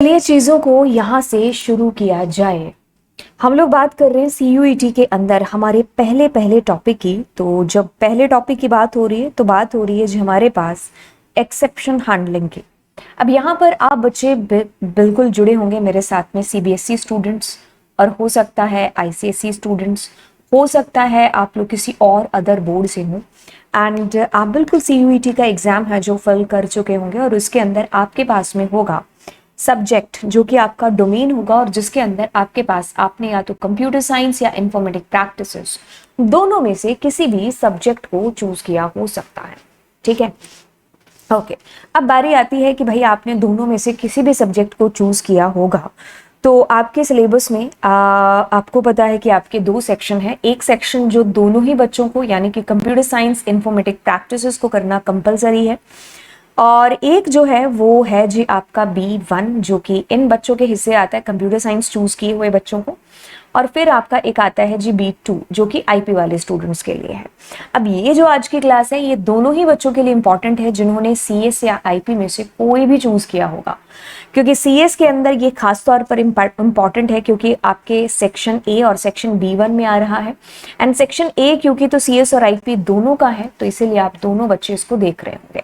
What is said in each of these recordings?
चलिए चीजों को यहाँ से शुरू किया जाए। हम लोग बात कर रहे हैं CUET के अंदर हमारे पहले पहले टॉपिक की। तो जब पहले टॉपिक की बात हो रही है तो बात हो रही है जो हमारे पास एक्सेप्शन हैंडलिंग की। अब यहाँ पर आप बच्चे बिल्कुल जुड़े होंगे मेरे साथ में, CBSE स्टूडेंट्स और हो सकता है ICSE स्टूडेंट्स, हो सकता है आप लोग किसी और अदर बोर्ड से हो एंड आप बिल्कुल CUET का एग्जाम है जो फिल कर चुके होंगे और उसके अंदर आपके पास में होगा सब्जेक्ट जो कि आपका डोमेन होगा और जिसके अंदर आपके पास आपने या तो कंप्यूटर साइंस या इंफॉर्मेटिक प्रैक्टिसेस दोनों में से किसी भी सब्जेक्ट को चूज किया हो सकता है। ठीक है, ओके। अब बारी आती है कि भाई आपने दोनों में से किसी भी सब्जेक्ट को चूज किया होगा तो आपके सिलेबस में आपको पता है कि आपके दो सेक्शन है। एक सेक्शन जो दोनों ही बच्चों को यानी कि कंप्यूटर साइंस इंफॉर्मेटिक प्रैक्टिसेस को करना कंपलसरी है और एक जो है वो है जी आपका B1 जो कि इन बच्चों के हिस्से आता है कंप्यूटर साइंस चूज किए हुए बच्चों को, और फिर आपका एक आता है जी B2 जो कि IP वाले स्टूडेंट्स के लिए है। अब ये जो आज की क्लास है ये दोनों ही बच्चों के लिए इंपॉर्टेंट है जिन्होंने CS या IP में से कोई भी चूज किया होगा, क्योंकि CS के अंदर ये खास तौर पर इंपॉर्टेंट है क्योंकि आपके सेक्शन A और सेक्शन B1 में आ रहा है एंड सेक्शन A क्योंकि तो CS और IP दोनों का है तो इसीलिए आप दोनों बच्चे इसको देख रहे होंगे।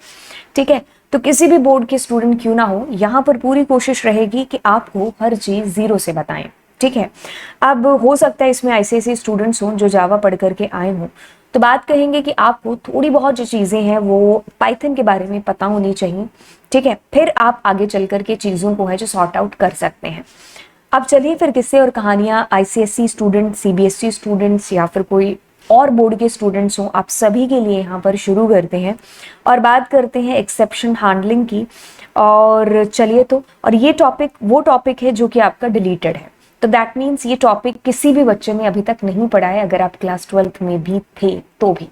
ठीक है, तो किसी भी बोर्ड के स्टूडेंट क्यों ना हो यहाँ पर पूरी कोशिश रहेगी कि आपको हर चीज जीरो से बताएं। ठीक है, अब हो सकता है इसमें ICSE स्टूडेंट्स हों जो जावा पढ़ करके आए हों तो बात कहेंगे कि आपको थोड़ी बहुत जो चीजें हैं वो पाइथन के बारे में पता होनी चाहिए। ठीक है, फिर आप आगे चल करके चीजों को है जो सॉर्ट आउट कर सकते हैं। अब चलिए फिर किस्से और कहानियां ICSE स्टूडेंट, CBSE स्टूडेंट्स या फिर कोई और बोर्ड के स्टूडेंट्स हों आप सभी के लिए यहाँ पर शुरू करते हैं और बात करते हैं एक्सेप्शन हैंडलिंग की। और चलिए तो, और ये टॉपिक वो टॉपिक है जो कि आपका डिलीटेड है, तो दैट मीन्स ये टॉपिक किसी भी बच्चे ने अभी तक नहीं पढ़ा है अगर आप क्लास 12th में भी थे तो भी।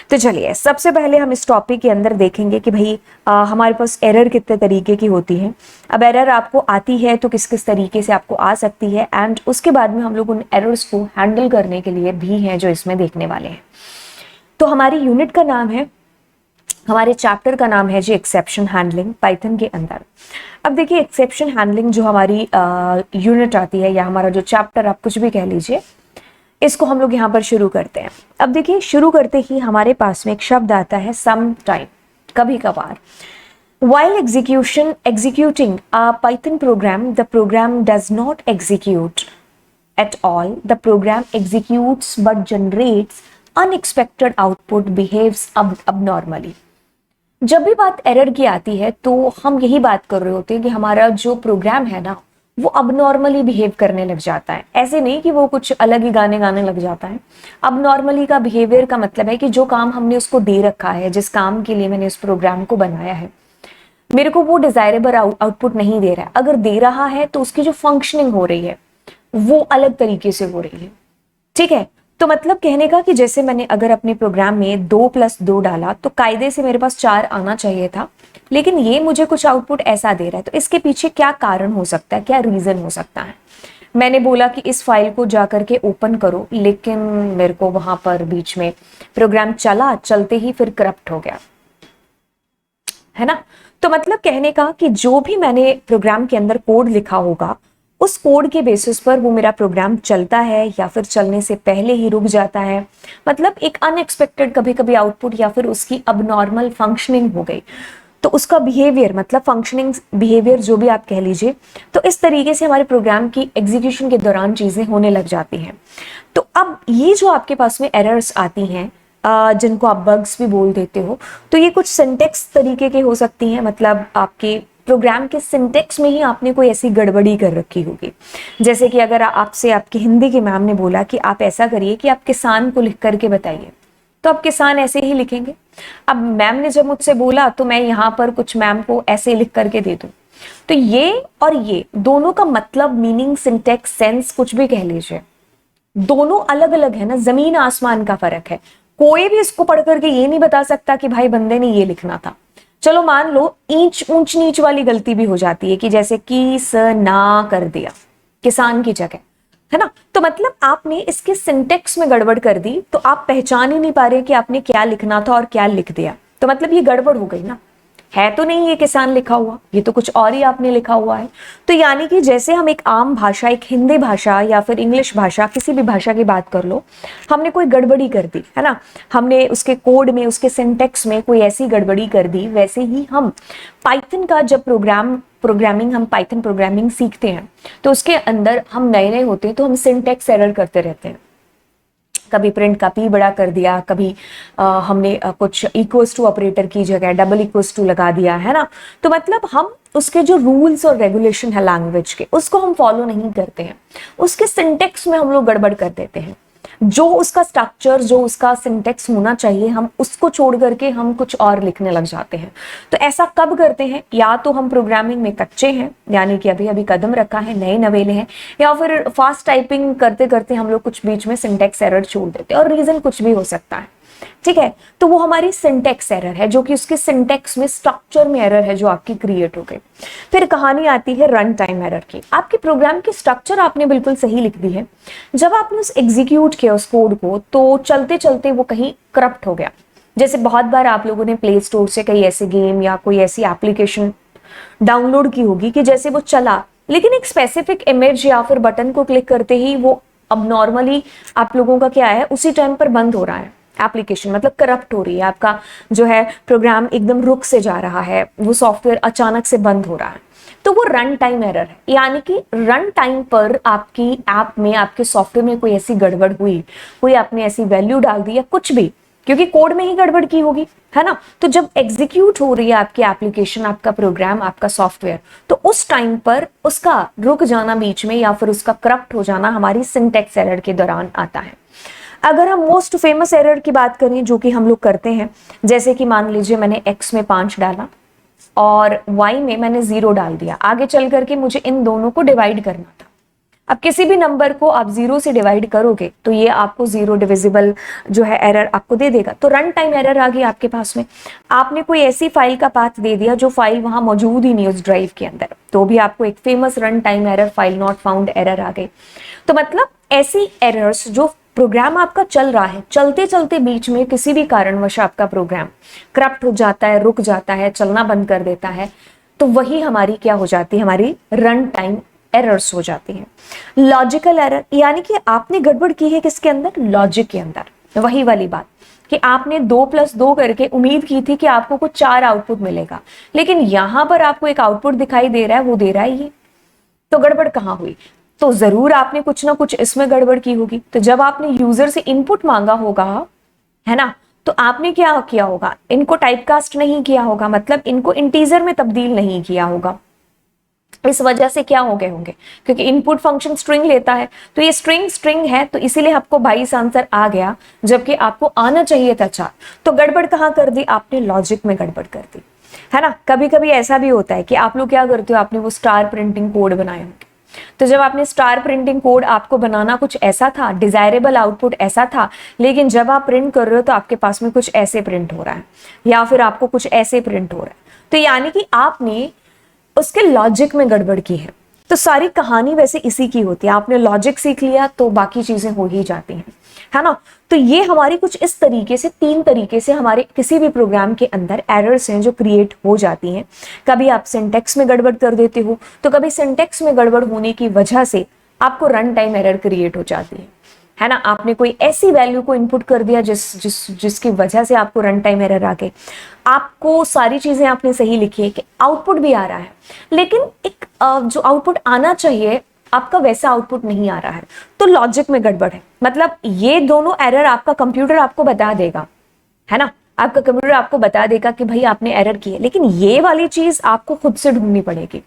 तो चलिए सबसे पहले हम इस टॉपिक के अंदर देखेंगे कि भाई हमारे पास एरर कितने तरीके की होती है। अब एरर आपको आती है तो किस किस तरीके से आपको आ सकती है एंड उसके बाद में हम लोग उन एरर्स को हैंडल करने के लिए भी हैं जो इसमें देखने वाले हैं। तो हमारी यूनिट का नाम है, हमारे चैप्टर का नाम है जी एक्सेप्शन हैंडलिंग पाइथन के अंदर। अब देखिए एक्सेप्शन हैंडलिंग जो हमारी यूनिट आती है या हमारा जो चैप्टर आप कुछ भी कह लीजिए, इसको हम लोग यहाँ पर शुरू करते हैं। अब देखिए शुरू करते ही हमारे पास में एक शब्द आता है सम टाइम, कभी कभार। While executing a Python program, the program does not execute at all. The program executes but generates unexpected output, behaves abnormally. जब भी बात एरर की आती है तो हम यही बात कर रहे होते हैं कि हमारा जो प्रोग्राम है ना वो अबनॉर्मली बिहेव करने लग जाता है। ऐसे नहीं कि वो कुछ अलग ही गाने गाने लग जाता है। अबनॉर्मली का बिहेवियर का मतलब है कि जो काम हमने उसको दे रखा है, जिस काम के लिए मैंने उस प्रोग्राम को बनाया है, मेरे को वो डिजायरेबल आउटपुट नहीं दे रहा है। अगर दे रहा है तो उसकी जो फंक्शनिंग हो रही है वो अलग तरीके से हो रही है। ठीक है, तो मतलब कहने का कि जैसे मैंने अगर अपने प्रोग्राम में 2+2 डाला तो कायदे से मेरे पास 4 आना चाहिए था, लेकिन ये मुझे कुछ आउटपुट ऐसा दे रहा है। तो इसके पीछे क्या कारण हो सकता है, क्या रीजन हो सकता है? मैंने बोला कि इस फाइल को जाकर के ओपन करो, लेकिन मेरे को वहां पर बीच में प्रोग्राम चलते ही फिर करप्ट हो गया, है ना। तो मतलब कहने का कि जो भी मैंने प्रोग्राम के अंदर कोड लिखा होगा उस कोड के बेसिस पर वो मेरा प्रोग्राम चलता है या फिर चलने से पहले ही रुक जाता है। मतलब एक अनएक्सपेक्टेड कभी कभी आउटपुट या फिर उसकी अबनॉर्मल फंक्शनिंग हो गई तो उसका बिहेवियर, मतलब फंक्शनिंग बिहेवियर जो भी आप कह लीजिए, तो इस तरीके से हमारे प्रोग्राम की एग्जीक्यूशन के दौरान चीजें होने लग जाती हैं। तो अब ये जो आपके पास में एरर्स आती हैं जिनको आप बग्स भी बोल देते हो, तो ये कुछ सिंटेक्स तरीके के हो सकती हैं। मतलब आपके प्रोग्राम के सिंटेक्स में ही आपने कोई ऐसी गड़बड़ी कर रखी होगी। जैसे कि अगर आपसे आपकी हिंदी के मैम ने बोला कि आप ऐसा करिए कि आप किसान को लिख करके बताइए, तो आप किसान ऐसे ही लिखेंगे। अब मैम ने जब मुझसे बोला तो मैं यहाँ पर कुछ मैम को ऐसे लिख करके दे दूं, तो ये और ये दोनों का मतलब, मीनिंग, सिंटेक्स, सेंस कुछ भी कह लीजिए, दोनों अलग अलग है ना, जमीन आसमान का फर्क है। कोई भी इसको पढ़ करके ये नहीं बता सकता कि भाई बंदे ने ये लिखना था। चलो मान लो ऊंच नीच वाली गलती भी हो जाती है कि जैसे की स ना कर दिया किसान की जगह, है ना। तो मतलब आपने इसके सिंटेक्स में गड़बड़ कर दी तो आप पहचान ही नहीं पा रहे कि आपने क्या लिखना था और क्या लिख दिया, तो मतलब ये गड़बड़ हो गई ना। है तो नहीं ये किसान लिखा हुआ, ये तो कुछ और ही आपने लिखा हुआ है। तो यानी कि जैसे हम एक आम भाषा, एक हिंदी भाषा या फिर इंग्लिश भाषा, किसी भी भाषा की बात कर लो, हमने कोई गड़बड़ी कर दी है ना, हमने उसके कोड में, उसके सिंटेक्स में कोई ऐसी गड़बड़ी कर दी, वैसे ही हम पाइथन का जब प्रोग्रामिंग हम पाइथन प्रोग्रामिंग सीखते हैं तो उसके अंदर हम नए नए होते हैं तो हम सिंटेक्स एरर करते रहते हैं। कभी प्रिंट का पी बड़ा कर दिया, कभी हमने कुछ इक्वल्स टू ऑपरेटर की जगह डबल इक्वल्स टू लगा दिया है ना। तो मतलब हम उसके जो रूल्स और रेगुलेशन है लैंग्वेज के, उसको हम फॉलो नहीं करते हैं, उसके सिंटेक्स में हम लोग गड़बड़ कर देते हैं। जो उसका स्ट्रक्चर, जो उसका सिंटेक्स होना चाहिए, हम उसको छोड़ करके हम कुछ और लिखने लग जाते हैं। तो ऐसा कब करते हैं? या तो हम प्रोग्रामिंग में कच्चे हैं, यानी कि अभी अभी कदम रखा है, नए नवेले हैं, या फिर फास्ट टाइपिंग करते करते हम लोग कुछ बीच में सिंटेक्स एरर छोड़ देते हैं, और रीजन कुछ भी हो सकता है। ठीक है, तो वो हमारी सिंटेक्स एरर है, जो कि उसके सिंटेक्स में, स्ट्रक्चर में एरर है जो आपकी क्रिएट हो गई। फिर कहानी आती है रन टाइम एरर की। आपके प्रोग्राम की स्ट्रक्चर आपने बिल्कुल सही लिख दी है, जब आपने उस एग्जीक्यूट किया उस कोड को, तो चलते चलते वो कहीं करप्ट हो गया। जैसे बहुत बार आप लोगों ने प्ले स्टोर से कई ऐसे गेम या कोई ऐसी एप्लीकेशन डाउनलोड की होगी कि जैसे वो चला, लेकिन एक स्पेसिफिक इमेज या फिर बटन को क्लिक करते ही वो अब नॉर्मली आप लोगों का क्या है, उसी टाइम पर बंद हो रहा है एप्लीकेशन, मतलब करप्ट हो रही है, आपका जो है प्रोग्राम एकदम रुक से जा रहा है, वो सॉफ्टवेयर अचानक से बंद हो रहा है। तो वो रन टाइम एरर है, यानी कि रन टाइम पर आपकी ऐप में, आपके सॉफ्टवेयर में कोई ऐसी गड़बड़ हुई, कोई आपने ऐसी वैल्यू डाल दी या कुछ भी, क्योंकि कोड में ही गड़बड़ की होगी है ना। तो जब एग्जीक्यूट हो रही है आपकी एप्लीकेशन, आपका प्रोग्राम, आपका सॉफ्टवेयर, तो उस टाइम पर उसका रुक जाना बीच में या फिर उसका करप्ट हो जाना हमारी सिंटेक्स एरर के दौरान आता है। अगर हम मोस्ट फेमस एरर की बात करें जो कि हम लोग करते हैं, जैसे कि मान लीजिए मैंने x में 5 डाला और y में मैंने 0 डाल दिया, आगे चल करके मुझे इन दोनों को डिवाइड करना था। अब किसी भी नंबर को आप 0 से डिवाइड करोगे तो ये आपको 0 डिविजिबल जो है एरर आपको दे देगा। तो रन टाइम एरर आ गई आपके पास में। आपने कोई ऐसी फाइल का पाथ दे दिया जो फाइल वहां मौजूद ही नहीं उस ड्राइव के अंदर, तो भी आपको एक famous run time error, file not found error आ गई। तो मतलब ऐसी एरर्स जो प्रोग्राम आपका चल रहा है, चलते चलते बीच में किसी भी कारणवश आपका प्रोग्राम करप्ट हो जाता है, रुक जाता है, चलना बंद कर देता है, तो वही हमारी क्या हो जाती है, हमारी रन टाइम एरर्स हो जाती हैं। लॉजिकल एरर, यानी कि आपने गड़बड़ की है किसके अंदर, लॉजिक के अंदर। वही वाली बात कि आपने 2+2 करके उम्मीद की थी कि आपको कुछ 4 आउटपुट मिलेगा, लेकिन यहां पर आपको एक आउटपुट दिखाई दे रहा है, वो दे रहा है ये। तो गड़बड़ कहां हुई? तो जरूर आपने कुछ ना कुछ इसमें गड़बड़ की होगी। तो जब आपने यूजर से इनपुट मांगा होगा, है ना, तो आपने क्या किया होगा, इनको टाइपकास्ट नहीं किया होगा, मतलब इनको इंटीजर में तब्दील नहीं किया होगा। इस वजह से क्या हो गए होंगे, क्योंकि इनपुट फंक्शन स्ट्रिंग लेता है, तो ये स्ट्रिंग है, तो इसीलिए आपको 22 आंसर आ गया, जबकि आपको आना चाहिए था 4। तो गड़बड़ कहां कर दी आपने, लॉजिक में गड़बड़ कर दी, है ना। कभी कभी ऐसा भी होता है कि आप लोग क्या करते हो, आपने वो स्टार प्रिंटिंग कोड बनाए होंगे, तो जब आपने स्टार प्रिंटिंग कोड, आपको बनाना कुछ ऐसा था, डिजायरेबल आउटपुट ऐसा था, लेकिन जब आप प्रिंट कर रहे हो तो आपके पास में कुछ ऐसे प्रिंट हो रहा है, या फिर आपको कुछ ऐसे प्रिंट हो रहा है। तो यानी कि आपने उसके लॉजिक में गड़बड़ की है। तो सारी कहानी वैसे इसी की होती है, आपने लॉजिक सीख लिया तो बाकी चीजें हो ही जाती हैं, है ना। तो ये हमारी कुछ इस तरीके से, 3 तरीके से हमारे किसी भी प्रोग्राम के अंदर एरर्स हैं जो क्रिएट हो जाती हैं। कभी आप सिंटेक्स में गड़बड़ कर देते हो, तो कभी सिंटेक्स में गड़बड़ होने की वजह से आपको रन टाइम एरर क्रिएट हो जाती है ना। आपने कोई ऐसी वैल्यू को इनपुट कर दिया जिसकी वजह से आपको रन टाइम एरर आ गई। आपको सारी चीजें आपने सही लिखी है कि आउटपुट भी आ रहा है, लेकिन एक जो आउटपुट आना चाहिए आपका वैसा आउटपुट नहीं आ रहा है, तो लॉजिक में गड़बड़ है। मतलब ये दोनों एरर आपका कंप्यूटर आपको बता देगा, है ना, आपका कंप्यूटर आपको बता देगा कि भाई आपने एरर की है, लेकिन ये वाली चीज आपको खुद से ढूंढनी पड़ेगी,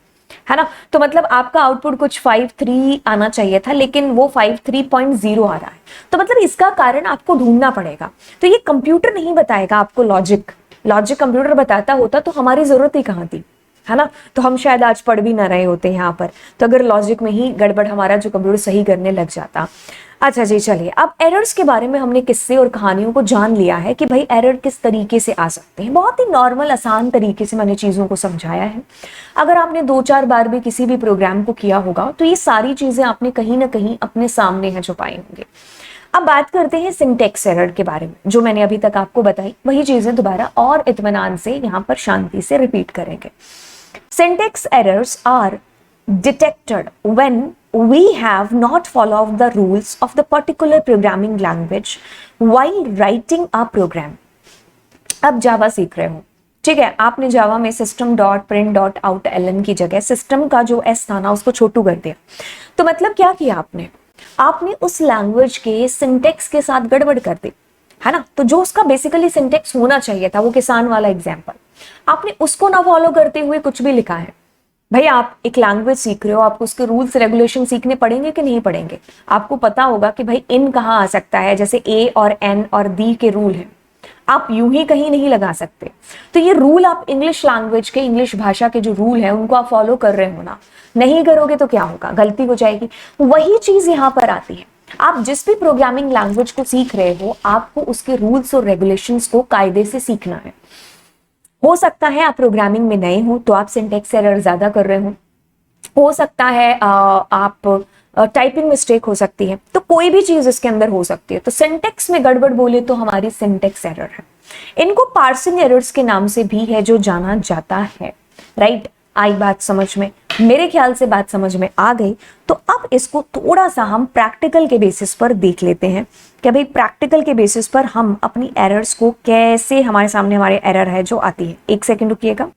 है ना। तो मतलब आपका आउटपुट कुछ 5.3 आना चाहिए था, लेकिन वो 5.3.0 आ रहा है, तो मतलब इसका कारण आपको ढूंढना पड़ेगा। तो ये कंप्यूटर नहीं बताएगा आपको, लॉजिक कंप्यूटर बताता होता तो हमारी जरूरत ही कहां थी, है ना। तो हम शायद आज पढ़ भी ना रहे होते यहाँ पर, तो अगर लॉजिक में ही गड़बड़ हमारा जो कंप्यूटर सही करने लग जाता। अच्छा जी, चलिए, अब एरर्स के बारे में हमने किस्से और कहानियों को जान लिया है कि भाई एरर किस तरीके से आ सकते हैं। बहुत ही नॉर्मल, आसान तरीके से मैंने चीज़ों को समझाया है। अगर आपने 2-4 बार भी किसी भी प्रोग्राम को किया होगा तो ये सारी चीज़ें आपने कहीं ना कहीं अपने सामने है छुपाई होंगे। अब बात करते हैं सिंटेक्स एरर के बारे में। जो मैंने अभी तक आपको बताई वही चीजें दोबारा और इत्मीनान से यहाँ पर शांति से रिपीट करेंगे। Syntax errors are detected when we have not followed the rules of the particular programming language while writing a program। अब जावा सीख रहे हो, ठीक है, आपने जावा में system dot print dot out L N की जगह सिस्टम का जो एस था ना उसको छोटू कर दिया। तो मतलब क्या किया आपने, आपने उस लैंग्वेज के सिंटेक्स के साथ गड़बड़ कर दी, है ना। तो जो उसका बेसिकली सिंटेक्स होना चाहिए था, वो किसान वाला एग्जाम्पल, आपने उसको ना फॉलो करते हुए कुछ भी लिखा है। भाई आप एक लैंग्वेज सीख रहे हो, आपको उसके रूल्स रेगुलेशन सीखने पड़ेंगे कि नहीं पड़ेंगे। आपको पता होगा कि भाई इन कहाँ आ सकता है, जैसे ए और एन और दी के रूल हैं, आप यूं ही कहीं नहीं लगा सकते। तो ये रूल आप इंग्लिश लैंग्वेज के, इंग्लिश भाषा के जो रूल है उनको आप फॉलो कर रहे हो ना, नहीं करोगे तो क्या होगा, गलती हो जाएगी। वही चीज यहाँ पर आती है। आप जिस भी प्रोग्रामिंग लैंग्वेज को सीख रहे हो, आपको उसके रूल्स और रेगुलेशंस को कायदे से सीखना है। हो सकता है आप प्रोग्रामिंग में नए हो तो आप सिंटेक्स एरर ज्यादा कर रहे हो सकता है आप टाइपिंग मिस्टेक हो सकती है, तो कोई भी चीज इसके अंदर हो सकती है। तो सिंटेक्स में गड़बड़ बोले तो हमारी सिंटेक्स एरर है। इनको पार्सिंग एरर्स के नाम से भी है जो जाना जाता है, राइट। आई बात समझ में, मेरे ख्याल से बात समझ में आ गई। तो अब इसको थोड़ा सा हम प्रैक्टिकल के बेसिस पर देख लेते हैं कि भाई प्रैक्टिकल के बेसिस पर हम अपनी एरर्स को कैसे, हमारे सामने हमारे एरर है जो आती है। एक सेकंड रुकिएगा,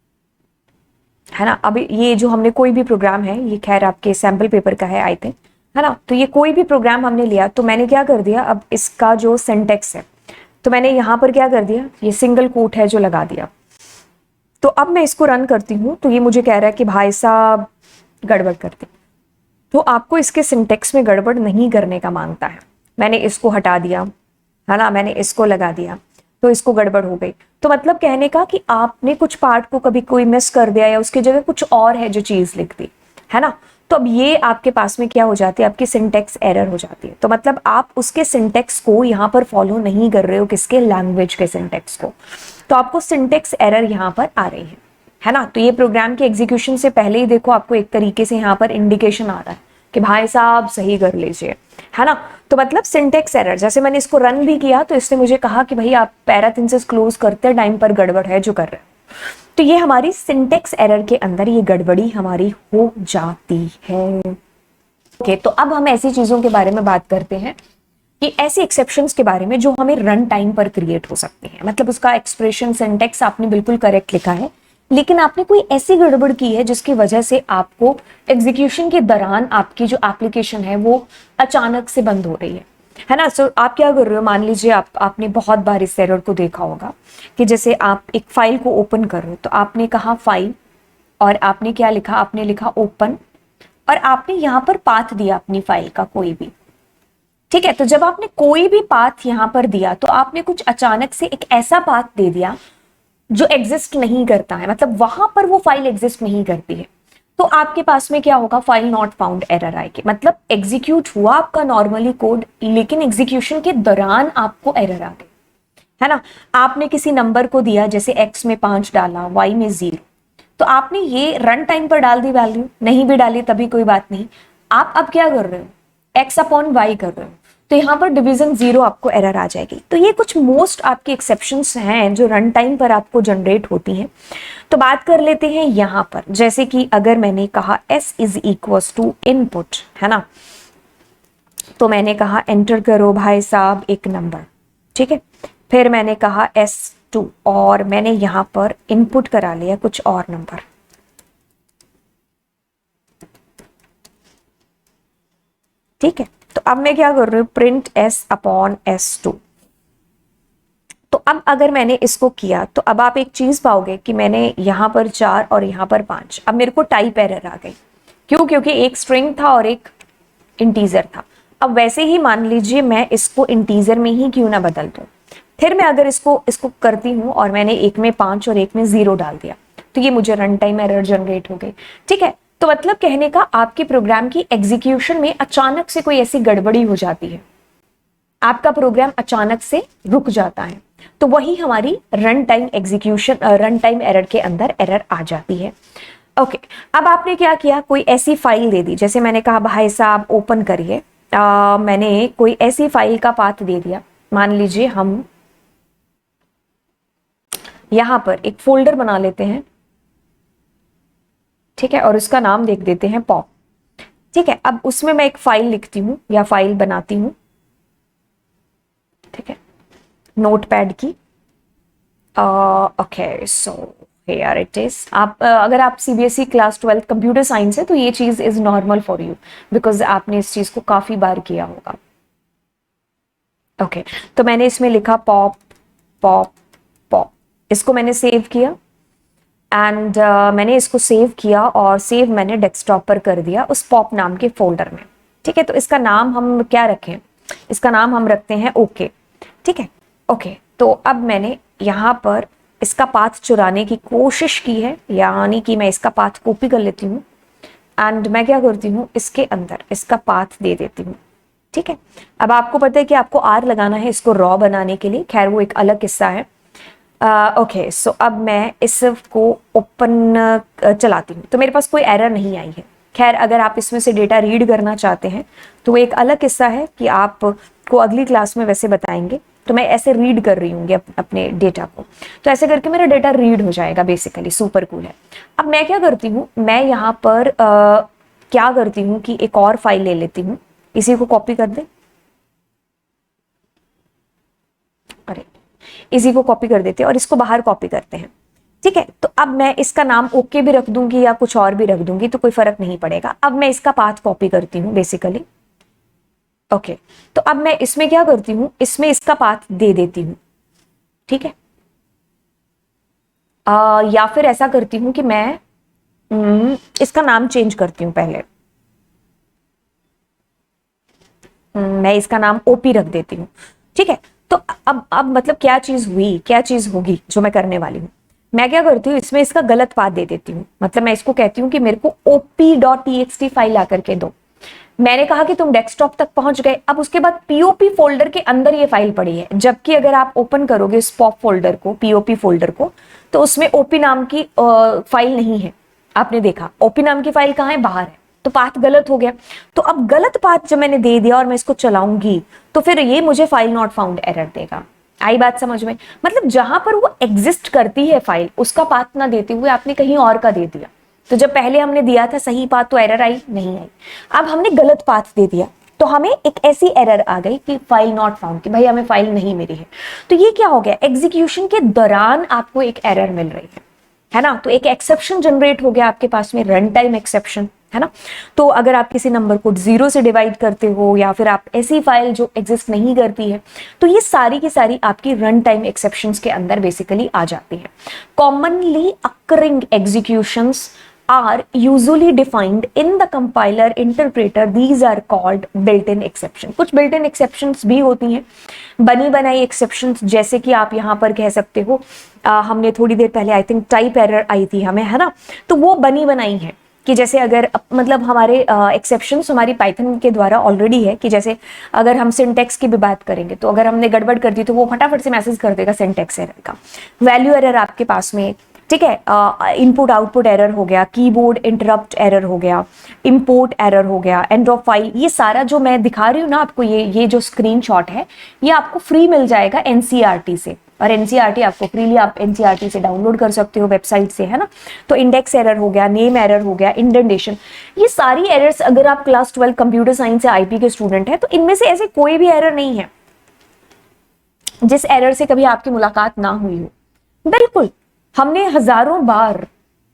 है ना। अभी ये जो हमने कोई भी प्रोग्राम है, ये खैर आपके सैंपल पेपर का है आई थिंक, है ना। तो ये कोई भी प्रोग्राम हमने लिया, तो मैंने क्या कर दिया, अब इसका जो सिंटेक्स है तो मैंने यहां पर क्या कर दिया, ये सिंगल कोट है जो लगा दिया। तो अब मैं इसको रन करती हूं तो ये मुझे कह रहा है कि भाई साहब गड़बड़ करते। तो आपको इसके सिंटेक्स में गड़बड़ नहीं करने का मांगता है। मैंने इसको हटा दिया, है ना, मैंने इसको लगा दिया, तो इसको गड़बड़ हो गई। तो मतलब कहने का कि आपने कुछ पार्ट को कभी कोई मिस कर दिया या उसकी जगह कुछ और है जो चीज लिख दी, है ना। तो अब ये आपके पास में क्या हो जाती है, आपकी सिंटेक्स एरर हो जाती है। तो मतलब आप उसके सिंटेक्स को यहाँ पर फॉलो नहीं कर रहे हो, किसके, लैंग्वेज के सिंटेक्स को। तो आपको सिंटेक्स एरर यहाँ पर आ रही है ना। तो ये प्रोग्राम के एग्जीक्यूशन से पहले ही देखो आपको एक तरीके से यहाँ पर इंडिकेशन आ रहा है कि भाई साहब सही कर लीजिए, है ना। तो मतलब सिंटेक्स एरर, जैसे मैंने इसको रन भी किया तो इसने मुझे कहा कि भाई आप पैराथिंसिस क्लोज करते टाइम पर गड़बड़ है जो कर रहे हो। तो ये हमारी सिंटेक्स एरर के अंदर ये गड़बड़ी हमारी हो जाती है। ओके, तो अब हम ऐसी चीजों के बारे में बात करते हैं कि ऐसे एक्सेप्शंस के बारे में जो हमें रन टाइम पर क्रिएट हो सकते हैं। मतलब उसका एक्सप्रेशन सिंटेक्स आपने बिल्कुल करेक्ट लिखा है, लेकिन आपने कोई ऐसी गड़बड़ की है जिसकी वजह से आपको एग्जीक्यूशन के दौरान आपकी जो एप्लीकेशन है वो अचानक से बंद हो रही है ना। सो आप क्या कर रहे हो, मान लीजिए आपने बहुत बार इस एरर को देखा होगा कि जैसे आप एक फाइल को ओपन कर रहे हो, तो आपने कहा फाइल और आपने क्या लिखा, आपने लिखा ओपन, और आपने यहाँ पर पाथ दिया अपनी फाइल का कोई भी, ठीक है। तो जब आपने कोई भी पाथ यहाँ पर दिया तो आपने कुछ अचानक से एक ऐसा पाथ दे दिया जो एग्जिस्ट नहीं करता है, मतलब वहां पर वो फाइल एग्जिस्ट नहीं करती है। तो आपके पास में क्या होगा, फाइल नॉट फाउंड एरर आएगी। मतलब एग्जीक्यूट हुआ आपका नॉर्मली कोड, लेकिन एग्जीक्यूशन के दौरान आपको एरर आ गई, है ना। आपने किसी नंबर को दिया, जैसे x में 5 डाला, y में 0, तो आपने ये रन टाइम पर डाल दी वैल्यू, नहीं भी डाली तभी कोई बात नहीं। आप अब क्या कर रहे हो, x अपॉन y कर रहे हो, तो यहाँ पर डिवीजन 0 आपको एरर आ जाएगी। तो ये कुछ मोस्ट आपकी एक्सेप्शंस हैं जो रन टाइम पर आपको जनरेट होती हैं। तो बात कर लेते हैं यहाँ पर, जैसे कि अगर मैंने कहा s is equals to input, है ना, तो मैंने कहा एंटर करो भाई साहब एक नंबर, ठीक है। फिर मैंने कहा s2 और मैंने यहाँ पर इनपुट करा लिया कुछ और नंबर, ठीक है। तो अब मैं क्या कर रही हूँ, प्रिंट s अपॉन s2। तो अब अगर मैंने इसको किया तो अब आप एक चीज पाओगे कि मैंने यहां पर 4 और यहां पर 5, अब मेरे को टाइप एरर आ गई। क्यों, क्योंकि एक स्ट्रिंग था और एक इंटीजर था। अब वैसे ही मान लीजिए मैं इसको इंटीजर में ही क्यों ना बदल दूं, फिर मैं अगर इसको करती हूं और मैंने एक में 5 और एक में 0 डाल दिया, तो ये मुझे रन टाइम एरर जनरेट हो गई, ठीक है। तो मतलब कहने का आपके प्रोग्राम की एग्जीक्यूशन में अचानक से कोई ऐसी गड़बड़ी हो जाती है, आपका प्रोग्राम अचानक से रुक जाता है, तो वही हमारी run time execution, run time error के अंदर एरर आ जाती है। ओके, अब आपने क्या किया, कोई ऐसी फाइल दे दी, जैसे मैंने कहा भाई साहब ओपन करिए, मैंने कोई ऐसी फाइल का पाथ दे दिया, मान लीजिए हम यहां पर एक फोल्डर बना लेते हैं, ठीक है, और उसका नाम देख देते हैं पॉप, ठीक है। अब उसमें मैं एक फाइल लिखती हूं या फाइल बनाती हूं, ठीक है, नोटपैड की। Okay, so here it is. आप अगर आप सीबीएसई क्लास 12 कंप्यूटर साइंस है तो ये चीज is normal for you, because आपने इस चीज को काफी बार किया होगा। ओके, तो मैंने इसमें लिखा पॉप पॉप पॉप, इसको मैंने सेव किया एंड मैंने इसको सेव किया और सेव मैंने डेस्कटॉप पर कर दिया उस पॉप नाम के फोल्डर में, ठीक है। तो इसका नाम हम क्या रखें, इसका नाम हम रखते हैं ओके, ठीक है, ओके। तो अब मैंने यहाँ पर इसका पाथ चुराने की कोशिश की है, यानी कि मैं इसका पाथ कॉपी कर लेती हूँ एंड मैं क्या करती हूँ, इसके अंदर इसका पाथ दे देती हूँ, ठीक है। अब आपको पता है कि आपको आर लगाना है इसको रॉ बनाने के लिए, खैर वो एक अलग किस्सा है। ओके, सो अब मैं इसको ओपन चलाती हूँ तो मेरे पास कोई एरर नहीं आई है। खैर अगर आप इसमें से डेटा रीड करना चाहते हैं तो एक अलग किस्सा है कि आपको अगली क्लास में वैसे बताएंगे। तो मैं ऐसे रीड कर रही हूँ अपने डेटा को, तो ऐसे करके मेरा डेटा रीड हो जाएगा, बेसिकली सुपर कूल है। अब मैं क्या करती हूँ, मैं यहाँ पर क्या करती हूँ कि एक और फाइल ले लेती हूँ, इसी को कॉपी कर दे, अरे इसी को कॉपी कर देते हैं और इसको बाहर कॉपी करते हैं, ठीक है। तो अब मैं इसका नाम ओके भी रख दूंगी या कुछ और भी रख दूंगी तो कोई फर्क नहीं पड़ेगा। अब मैं इसका पाथ कॉपी करती हूँ बेसिकली, ओके। तो अब मैं इसमें क्या करती हूँ, इसमें इसका पाथ दे देती हूँ, ठीक है। या फिर ऐसा करती हूँ कि मैं इसका नाम चेंज करती हूँ पहले, मैं इसका नाम ओपी रख देती हूँ, ठीक है। तो अब मतलब क्या चीज हुई, क्या चीज होगी जो मैं करने वाली हूँ, मैं क्या करती हूँ, इसमें इसका गलत पाथ दे देती हूँ। मतलब मैं इसको कहती हूँ कि मेरे को op.txt फाइल आकर के दो। मैंने कहा कि तुम डेस्कटॉप तक पहुंच गए, अब उसके बाद पीओपी फोल्डर के अंदर ये फाइल पड़ी है, जबकि अगर आप ओपन करोगे इस पॉप फोल्डर को, पीओपी फोल्डर को, तो उसमें ओपी नाम की फाइल नहीं है। आपने देखा ओपी नाम की फाइल कहाँ है, बाहर है, तो पाथ गलत हो गया। तो अब गलत पाथ जब मैंने दे दिया और मैं इसको चलाऊंगी तो फिर ये मुझे फाइल नॉट फाउंड एरर देगा। आई बात समझ में, मतलब जहां पर वो एग्जिस्ट करती है फाइल, उसका पाथ ना देते हुए आपने कहीं और का दे दिया, तो जब पहले हमने दिया था सही पाथ तो एरर आई नहीं आई, अब हमने गलत पाथ दे दिया तो हमें एक ऐसी एरर आ गई कि फाइल नॉट फाउंड, कि भाई हमें फाइल नहीं मिली है। तो ये क्या हो गया, एग्जीक्यूशन के दौरान आपको एक एरर मिल रही है ना। तो एक एक्सेप्शन जनरेट हो गया आपके पास में, रन टाइम एक्सेप्शन, है ना। तो अगर आप किसी नंबर को 0 से डिवाइड करते हो या फिर आप ऐसी फाइल जो एग्जिस्ट नहीं करती है, तो ये सारी की सारी आपकी रन टाइम एक्सेप्शंस के अंदर बेसिकली आ जाती है। Commonly occurring executions are usually defined in the compiler interpreter. These are called built-in exception. कुछ built-in exceptions भी होती हैं, बनी बनाई exceptions, जैसे कि आप यहाँ पर कह सकते हो हमने थोड़ी देर पहले आई थिंक टाइप एरर आई थी हमें, है ना, तो वो बनी बनाई है कि जैसे अगर मतलब हमारे एक्सेप्शंस हमारी पाइथन के द्वारा ऑलरेडी है कि जैसे अगर हम सिंटेक्स की भी बात करेंगे तो अगर हमने गड़बड़ कर दी तो वो फटाफट से मैसेज कर देगा सिंटेक्स एरर का, वैल्यू एरर आपके पास में, ठीक है, इनपुट आउटपुट एरर हो गया, कीबोर्ड इंटरप्ट एरर हो गया, इंपोर्ट एरर हो गया, एंड ऑफ फाइल, ये सारा जो मैं दिखा रही हूँ ना आपको, ये जो स्क्रीनशॉट है ये आपको फ्री मिल जाएगा एनसीईआरटी से, और एनसीईआरटी आपको फ्रीली आप एनसीईआरटी से डाउनलोड कर सकते हो वेबसाइट से, है ना। तो इंडेक्स एरर हो गया, नेम एरर हो गया, इंडेंटेशन, ये सारी एरर्स अगर आप क्लास 12 कंप्यूटर साइंस या आईपी के स्टूडेंट हैं तो इनमें से ऐसे कोई भी एरर नहीं है जिस एरर से कभी आपकी मुलाकात ना हुई हो। बिल्कुल, हमने हजारों बार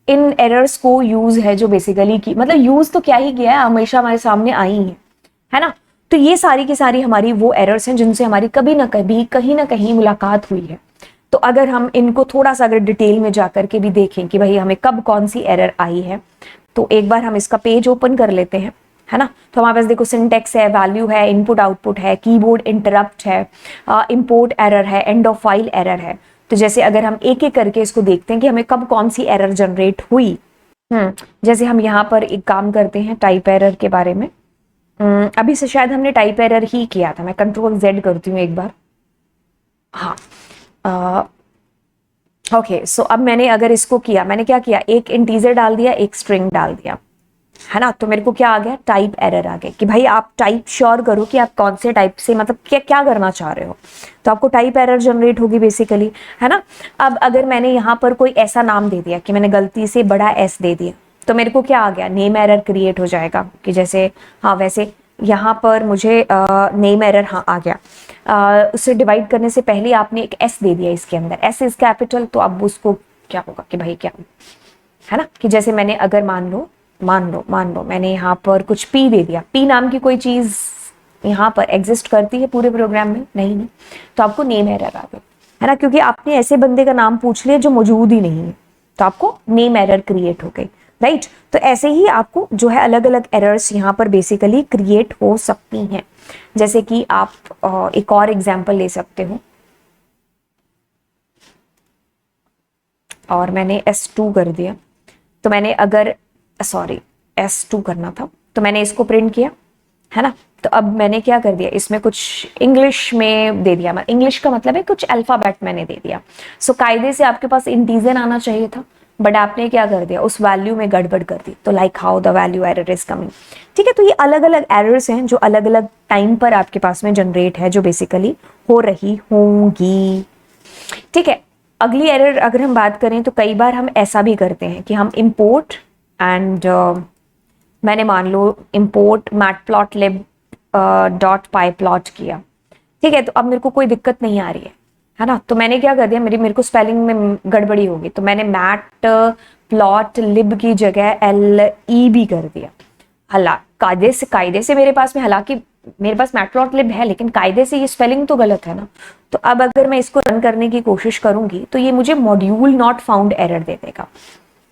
इन एरर्स को यूज है जो बेसिकली की मतलब यूज तो क्या ही किया है, हमेशा हमारे सामने आई है ना। तो ये सारी की सारी हमारी वो एरर्स हैं जिनसे हमारी कभी ना कभी कहीं ना कहीं मुलाकात हुई है। तो अगर हम इनको थोड़ा सा अगर डिटेल में जाकर के भी देखें कि भाई हमें कब कौन सी एरर आई है, तो एक बार हम इसका पेज ओपन कर लेते हैं, है ना। तो हमारे पास देखो सिंटेक्स है, वैल्यू है, इनपुट आउटपुट है, कीबोर्ड इंटरप्ट है, इंपोर्ट एरर है, एंड ऑफ फाइल एरर है। तो जैसे अगर हम एक एक करके इसको देखते हैं कि हमें कब कौन सी एरर जनरेट हुई, जैसे हम यहाँ पर एक काम करते हैं टाइप एरर के बारे में। अभी से शायद हमने टाइप एरर ही किया था, मैं कंट्रोल Z करती हूँ एक बार, हाँ। ओके, सो अब मैंने अगर इसको किया, मैंने क्या किया, एक इंटीजर डाल दिया, एक स्ट्रिंग डाल दिया, है ना। तो मेरे को क्या आ गया, टाइप एरर आ गया कि भाई आप टाइप श्योर करो कि आप कौन से टाइप से, मतलब क्या क्या करना चाह रहे हो। तो आपको टाइप एरर जनरेट होगी बेसिकली, है ना। अब अगर मैंने यहाँ पर कोई ऐसा नाम दे दिया कि मैंने गलती से बड़ा एस दे दिया, तो मेरे को क्या आ गया, नेम एरर क्रिएट हो जाएगा कि जैसे, हाँ वैसे यहाँ पर मुझे नेम एरर हाँ आ गया। उसे डिवाइड करने से पहले आपने एक एस दे दिया इसके अंदर, एस इज कैपिटल, तो अब उसको क्या होगा कि भाई क्या, है ना। कि जैसे मैंने अगर मान लो मैंने यहाँ पर कुछ पी दे दिया, पी नाम की कोई चीज यहाँ पर एग्जिस्ट करती है पूरे प्रोग्राम में, नहीं नहीं, तो आपको नेम एरर आ गई, है ना, क्योंकि आपने ऐसे बंदे का नाम पूछ लिया जो मौजूद ही नहीं है, तो आपको नेम एरर क्रिएट हो गई, राइट। तो ऐसे ही आपको जो है अलग अलग एरर्स यहाँ पर बेसिकली क्रिएट हो सकती हैं। जैसे कि आप एक और एग्जाम्पल ले सकते हो, और मैंने S2 कर दिया, तो मैंने अगर सॉरी S2 करना था, तो मैंने इसको प्रिंट किया, है ना। तो अब मैंने क्या कर दिया, इसमें कुछ इंग्लिश में दे दिया, इंग्लिश का मतलब है कुछ अल्फाबेट मैंने दे दिया। सो कायदे से आपके पास इंटीजर आना चाहिए था, बट आपने क्या कर दिया, उस वैल्यू में गड़बड़ कर दी, तो like how the value error is coming. ठीक है, तो ये अलग अलग एरर्स हैं जो अलग अलग टाइम पर आपके पास में जनरेट है, जो बेसिकली हो रही होंगी। ठीक है, अगली एरर अगर हम बात करें तो कई बार हम ऐसा भी करते हैं कि हम इंपोर्ट एंड मैंने मान लो इंपोर्ट मैटप्लॉटलिब डॉट पाई प्लॉट किया। ठीक है, तो अब मेरे को कोई दिक्कत नहीं आ रही है ना। तो मैंने क्या कर दिया, मेरे को स्पेलिंग में गड़बड़ी होगी, तो मैंने मैट प्लॉट लिब की जगह LEB कर दिया। कायदे से मेरे पास में, हालांकि मेरे पास मैटप्लॉटलिब है, लेकिन कायदे से ये स्पेलिंग तो गलत है ना। तो अब अगर मैं इसको रन करने की कोशिश करूंगी तो ये मुझे मॉड्यूल नॉट फाउंड एरर दे देगा।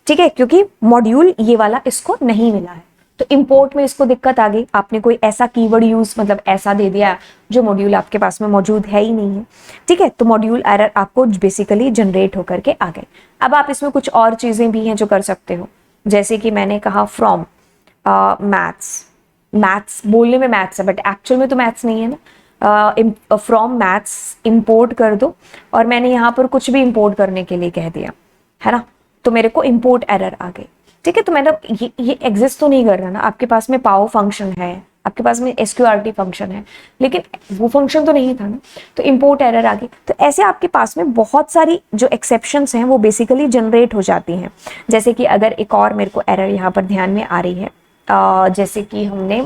ठीक है, क्योंकि मॉड्यूल ये वाला इसको नहीं मिला है। तो इंपोर्ट में इसको दिक्कत आ गई, आपने कोई ऐसा कीवर्ड यूज, मतलब ऐसा दे दिया जो मॉड्यूल आपके पास में मौजूद है ही नहीं है। ठीक है, तो मॉड्यूल एरर आपको बेसिकली जनरेट होकर के आ गए। अब आप इसमें कुछ और चीजें भी हैं जो कर सकते हो, जैसे कि मैंने कहा फ्रॉम मैथ्स बोलने में मैथ्स है, बट एक्चुअल में तो मैथ्स नहीं है ना। फ्रॉम मैथ्स इंपोर्ट कर दो, और मैंने यहाँ पर कुछ भी इंपोर्ट करने के लिए कह दिया, है ना। तो मेरे को इंपोर्ट एरर आ गई। ठीक है, तो मतलब ये एग्जिस्ट तो नहीं कर रहा ना, आपके पास में पाओ फंक्शन है, आपके पास में SQRT फंक्शन है, लेकिन वो फंक्शन तो नहीं था ना, तो इंपोर्ट एरर आ गई। तो ऐसे आपके पास में बहुत सारी जो एक्सेप्शंस हैं वो बेसिकली जनरेट हो जाती हैं। जैसे कि अगर एक और मेरे को एरर यहाँ पर ध्यान में आ रही है, जैसे कि हमने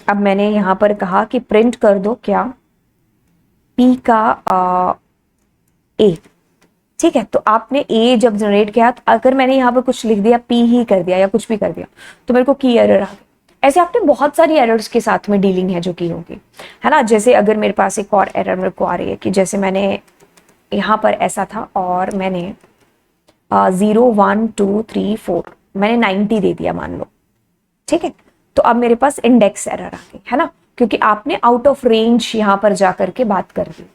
अब मैंने यहां पर कहा कि प्रिंट कर दो क्या, P का A। ठीक है, तो आपने A जब जनरेट किया, तो अगर मैंने यहाँ पर कुछ लिख दिया, P ही कर दिया या कुछ भी कर दिया, तो मेरे को की एरर आ गई। ऐसे आपने बहुत सारी एरर्स के साथ में डीलिंग है जो की होगी, है ना। जैसे अगर मेरे पास एक और एरर मेरे को आ रही है कि जैसे मैंने यहाँ पर ऐसा था और मैंने 0 1 2 3 4 मैंने 90 दे दिया मान लो। ठीक है, तो अब मेरे पास इंडेक्स एरर आ गई, है ना, क्योंकि आपने आउट ऑफ रेंज यहां पर जाकर के बात कर दी।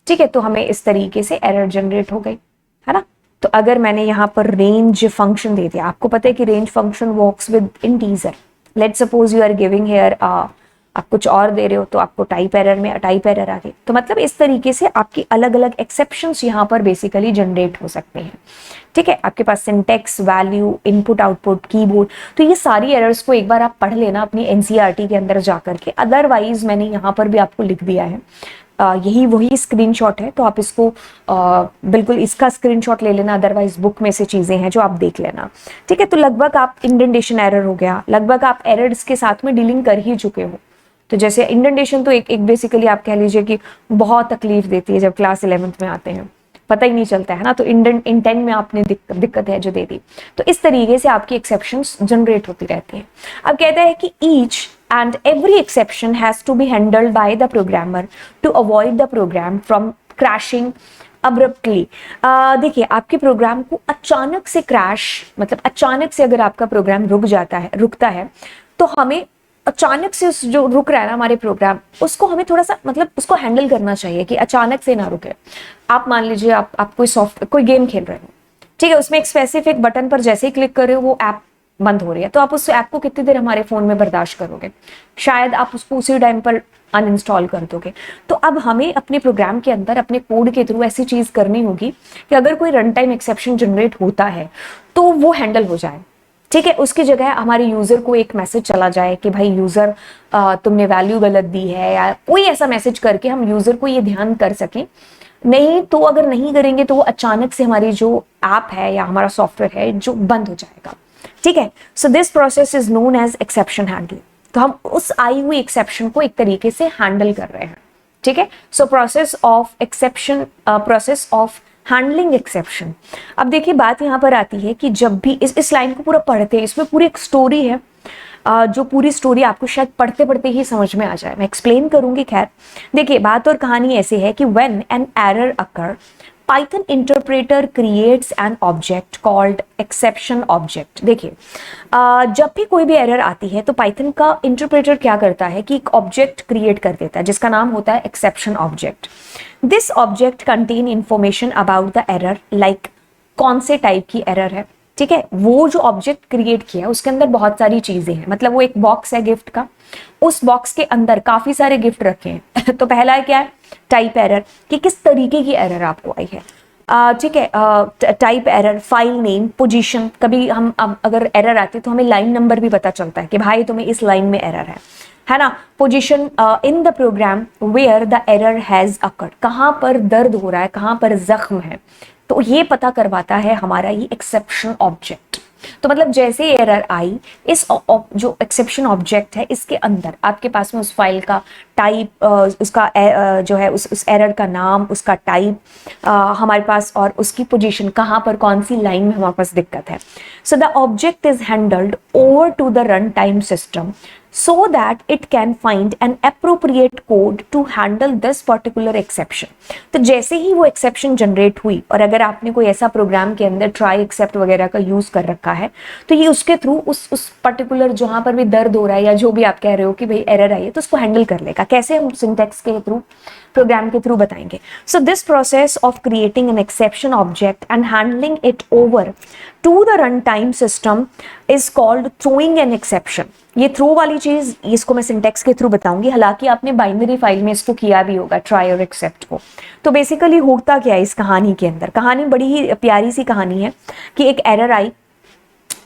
ठीक है, तो हमें इस तरीके से एरर जनरेट हो गई, है ना। तो अगर मैंने यहां पर रेंज फंक्शन दे दिया, आपको पता है कि range function works with integer. Let's suppose you are giving here आप कुछ और दे रहे हो, तो आपको टाइप एरर आ गई। तो मतलब इस तरीके से आपकी अलग अलग एक्सेप्शंस यहाँ पर बेसिकली जनरेट हो सकते हैं। ठीक है, आपके पास syntax, value, input output, keyboard, तो ये सारी एरर्स को एक बार आप पढ़ लेना अपनी NCERT के अंदर जाकर के। अदरवाइज मैंने यहाँ पर भी आपको लिख दिया है, यही वही स्क्रीनशॉट है, तो आप इसको बिल्कुल इसका स्क्रीनशॉट ले लेना, अदरवाइज बुक में से चीजें हैं जो आप देख लेना। ठीक है, तो लगभग आप इंडेंटेशन एरर हो गया, लगभग आप एरर्स के साथ में डीलिंग कर ही चुके हो। तो जैसे इंडेंटेशन तो एक बेसिकली आप कह लीजिए कि बहुत तकलीफ देती है जब क्लास 11th में आते हैं, पता ही नहीं चलता है ना। तो इंटेंट में आपने दिक्कत है जो दे दी। तो इस तरीके से आपकी एक्सेप्शंस जनरेट होती रहती हैं। अब कहता है कि each and every exception has to be handled by the programmer to avoid the program from crashing abruptly। देखिए, आपके प्रोग्राम को अचानक से क्रैश, मतलब अचानक से अगर आपका प्रोग्राम रुकता है, तो हमें अचानक से उस जो रुक रहा है ना हमारे प्रोग्राम, उसको हमें थोड़ा सा मतलब उसको हैंडल करना चाहिए कि अचानक से ना रुके। आप मान लीजिए आप कोई गेम खेल रहे हो, ठीक है, उसमें एक स्पेसिफिक बटन पर जैसे ही क्लिक कर रहे हो वो ऐप बंद हो रही है, तो आप उस ऐप को कितनी देर हमारे फोन में बर्दाश्त करोगे? शायद आप उसको उसी टाइम पर अनइंस्टॉल कर दोगे। तो अब हमें अपने प्रोग्राम के अंदर अपने कोड के थ्रू ऐसी चीज करनी होगी कि अगर कोई रन टाइम एक्सेप्शन जनरेट होता है तो वो हैंडल हो जाए। ठीक है, उसकी जगह हमारे यूजर को एक मैसेज चला जाए कि भाई यूजर तुमने वैल्यू गलत दी है, या कोई ऐसा मैसेज करके हम यूजर को ये ध्यान कर सकें। नहीं तो अगर नहीं करेंगे तो वो अचानक से हमारी जो ऐप है या हमारा सॉफ्टवेयर है जो बंद हो जाएगा। ठीक है, so this process is known as exception handling. तो हम उस आई हुई एक्सेप्शन को एक तरीके से हैंडल कर रहे हैं। ठीक है, so process of exception, process of handling exception. अब देखिए बात यहां पर आती है कि जब भी इस लाइन को पूरा पढ़ते हैं, इसमें पूरी एक स्टोरी है, जो पूरी स्टोरी आपको शायद पढ़ते पढ़ते ही समझ में आ जाए, मैं एक्सप्लेन करूंगी। खैर देखिए, बात और कहानी ऐसे है कि when an error occur, Python interpreter creates an object called exception object. देखिए जब भी कोई भी एरर आती है तो पाइथन का इंटरप्रेटर क्या करता है कि एक ऑब्जेक्ट क्रिएट कर देता है जिसका नाम होता है exception object. This object contain information about the error, like कौन से टाइप की एरर है। ठीक है, वो जो ऑब्जेक्ट क्रिएट किया उसके अंदर बहुत सारी चीजें हैं, मतलब वो एक बॉक्स है गिफ्ट का, उस बॉक्स के अंदर काफी सारे गिफ्ट रखे हैं। तो पहला है क्या है, टाइप एरर, कि किस तरीके की एरर आपको आई है। ठीक है, type error, file name, position. कभी हम अगर एरर आती है तो हमें लाइन नंबर भी पता चलता है कि भाई तुम्हें इस लाइन में एरर है ना। Position in the program where the error has occurred, कहाँ पर दर्द हो रहा है, कहाँ पर जख्म है, तो ये पता करवाता है हमारा ये एक्सेप्शन ऑब्जेक्ट। तो मतलब जैसे एरर आई, इस जो एक्सेप्शन ऑब्जेक्ट है इसके अंदर आपके पास में उस फाइल का टाइप, उसका जो है उस एरर का नाम, उसका टाइप हमारे पास, और उसकी पोजीशन कहाँ पर कौन सी लाइन में हमारे पास दिक्कत है। So the object is handled over to the run time system so that it can find an appropriate code to handle this particular exception। तो जैसे ही वो एक्सेप्शन जनरेट हुई, और अगर आपने कोई ऐसा प्रोग्राम के अंदर ट्राई एक्सेप्ट वगैरह का यूज कर रखा है तो ये उसके थ्रू उस पर्टिकुलर जहां पर भी दर्द हो रहा है या जो भी आप कह रहे हो कि भाई एरर आई है तो उसको हैंडल कर लेगा। कैसे, हम सिंटैक्स के थ्रू, प्रोग्राम के थ्रू बताएंगे। So this process of creating an exception object and handling it over to the run time system is called throwing an exception. ये थ्रो वाली चीज, इसको मैं सिंटेक्स के थ्रू बताऊंगी, हालांकि आपने बाइनरी फाइल में इसको किया भी होगा, ट्राई और एक्सेप्ट को। तो बेसिकली होता क्या है इस कहानी के अंदर, कहानी बड़ी ही प्यारी सी कहानी है कि एक एरर आई,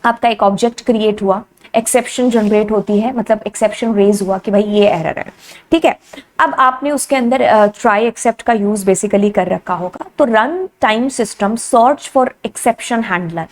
आपका एक ऑब्जेक्ट क्रिएट हुआ, एक्सेप्शन जनरेट होती है, मतलब एक्सेप्शन रेज हुआ कि भाई ये एरर है। ठीक है, अब आपने उसके अंदर ट्राई एक्सेप्ट का यूज बेसिकली कर रखा होगा। तो run time system search for exception handler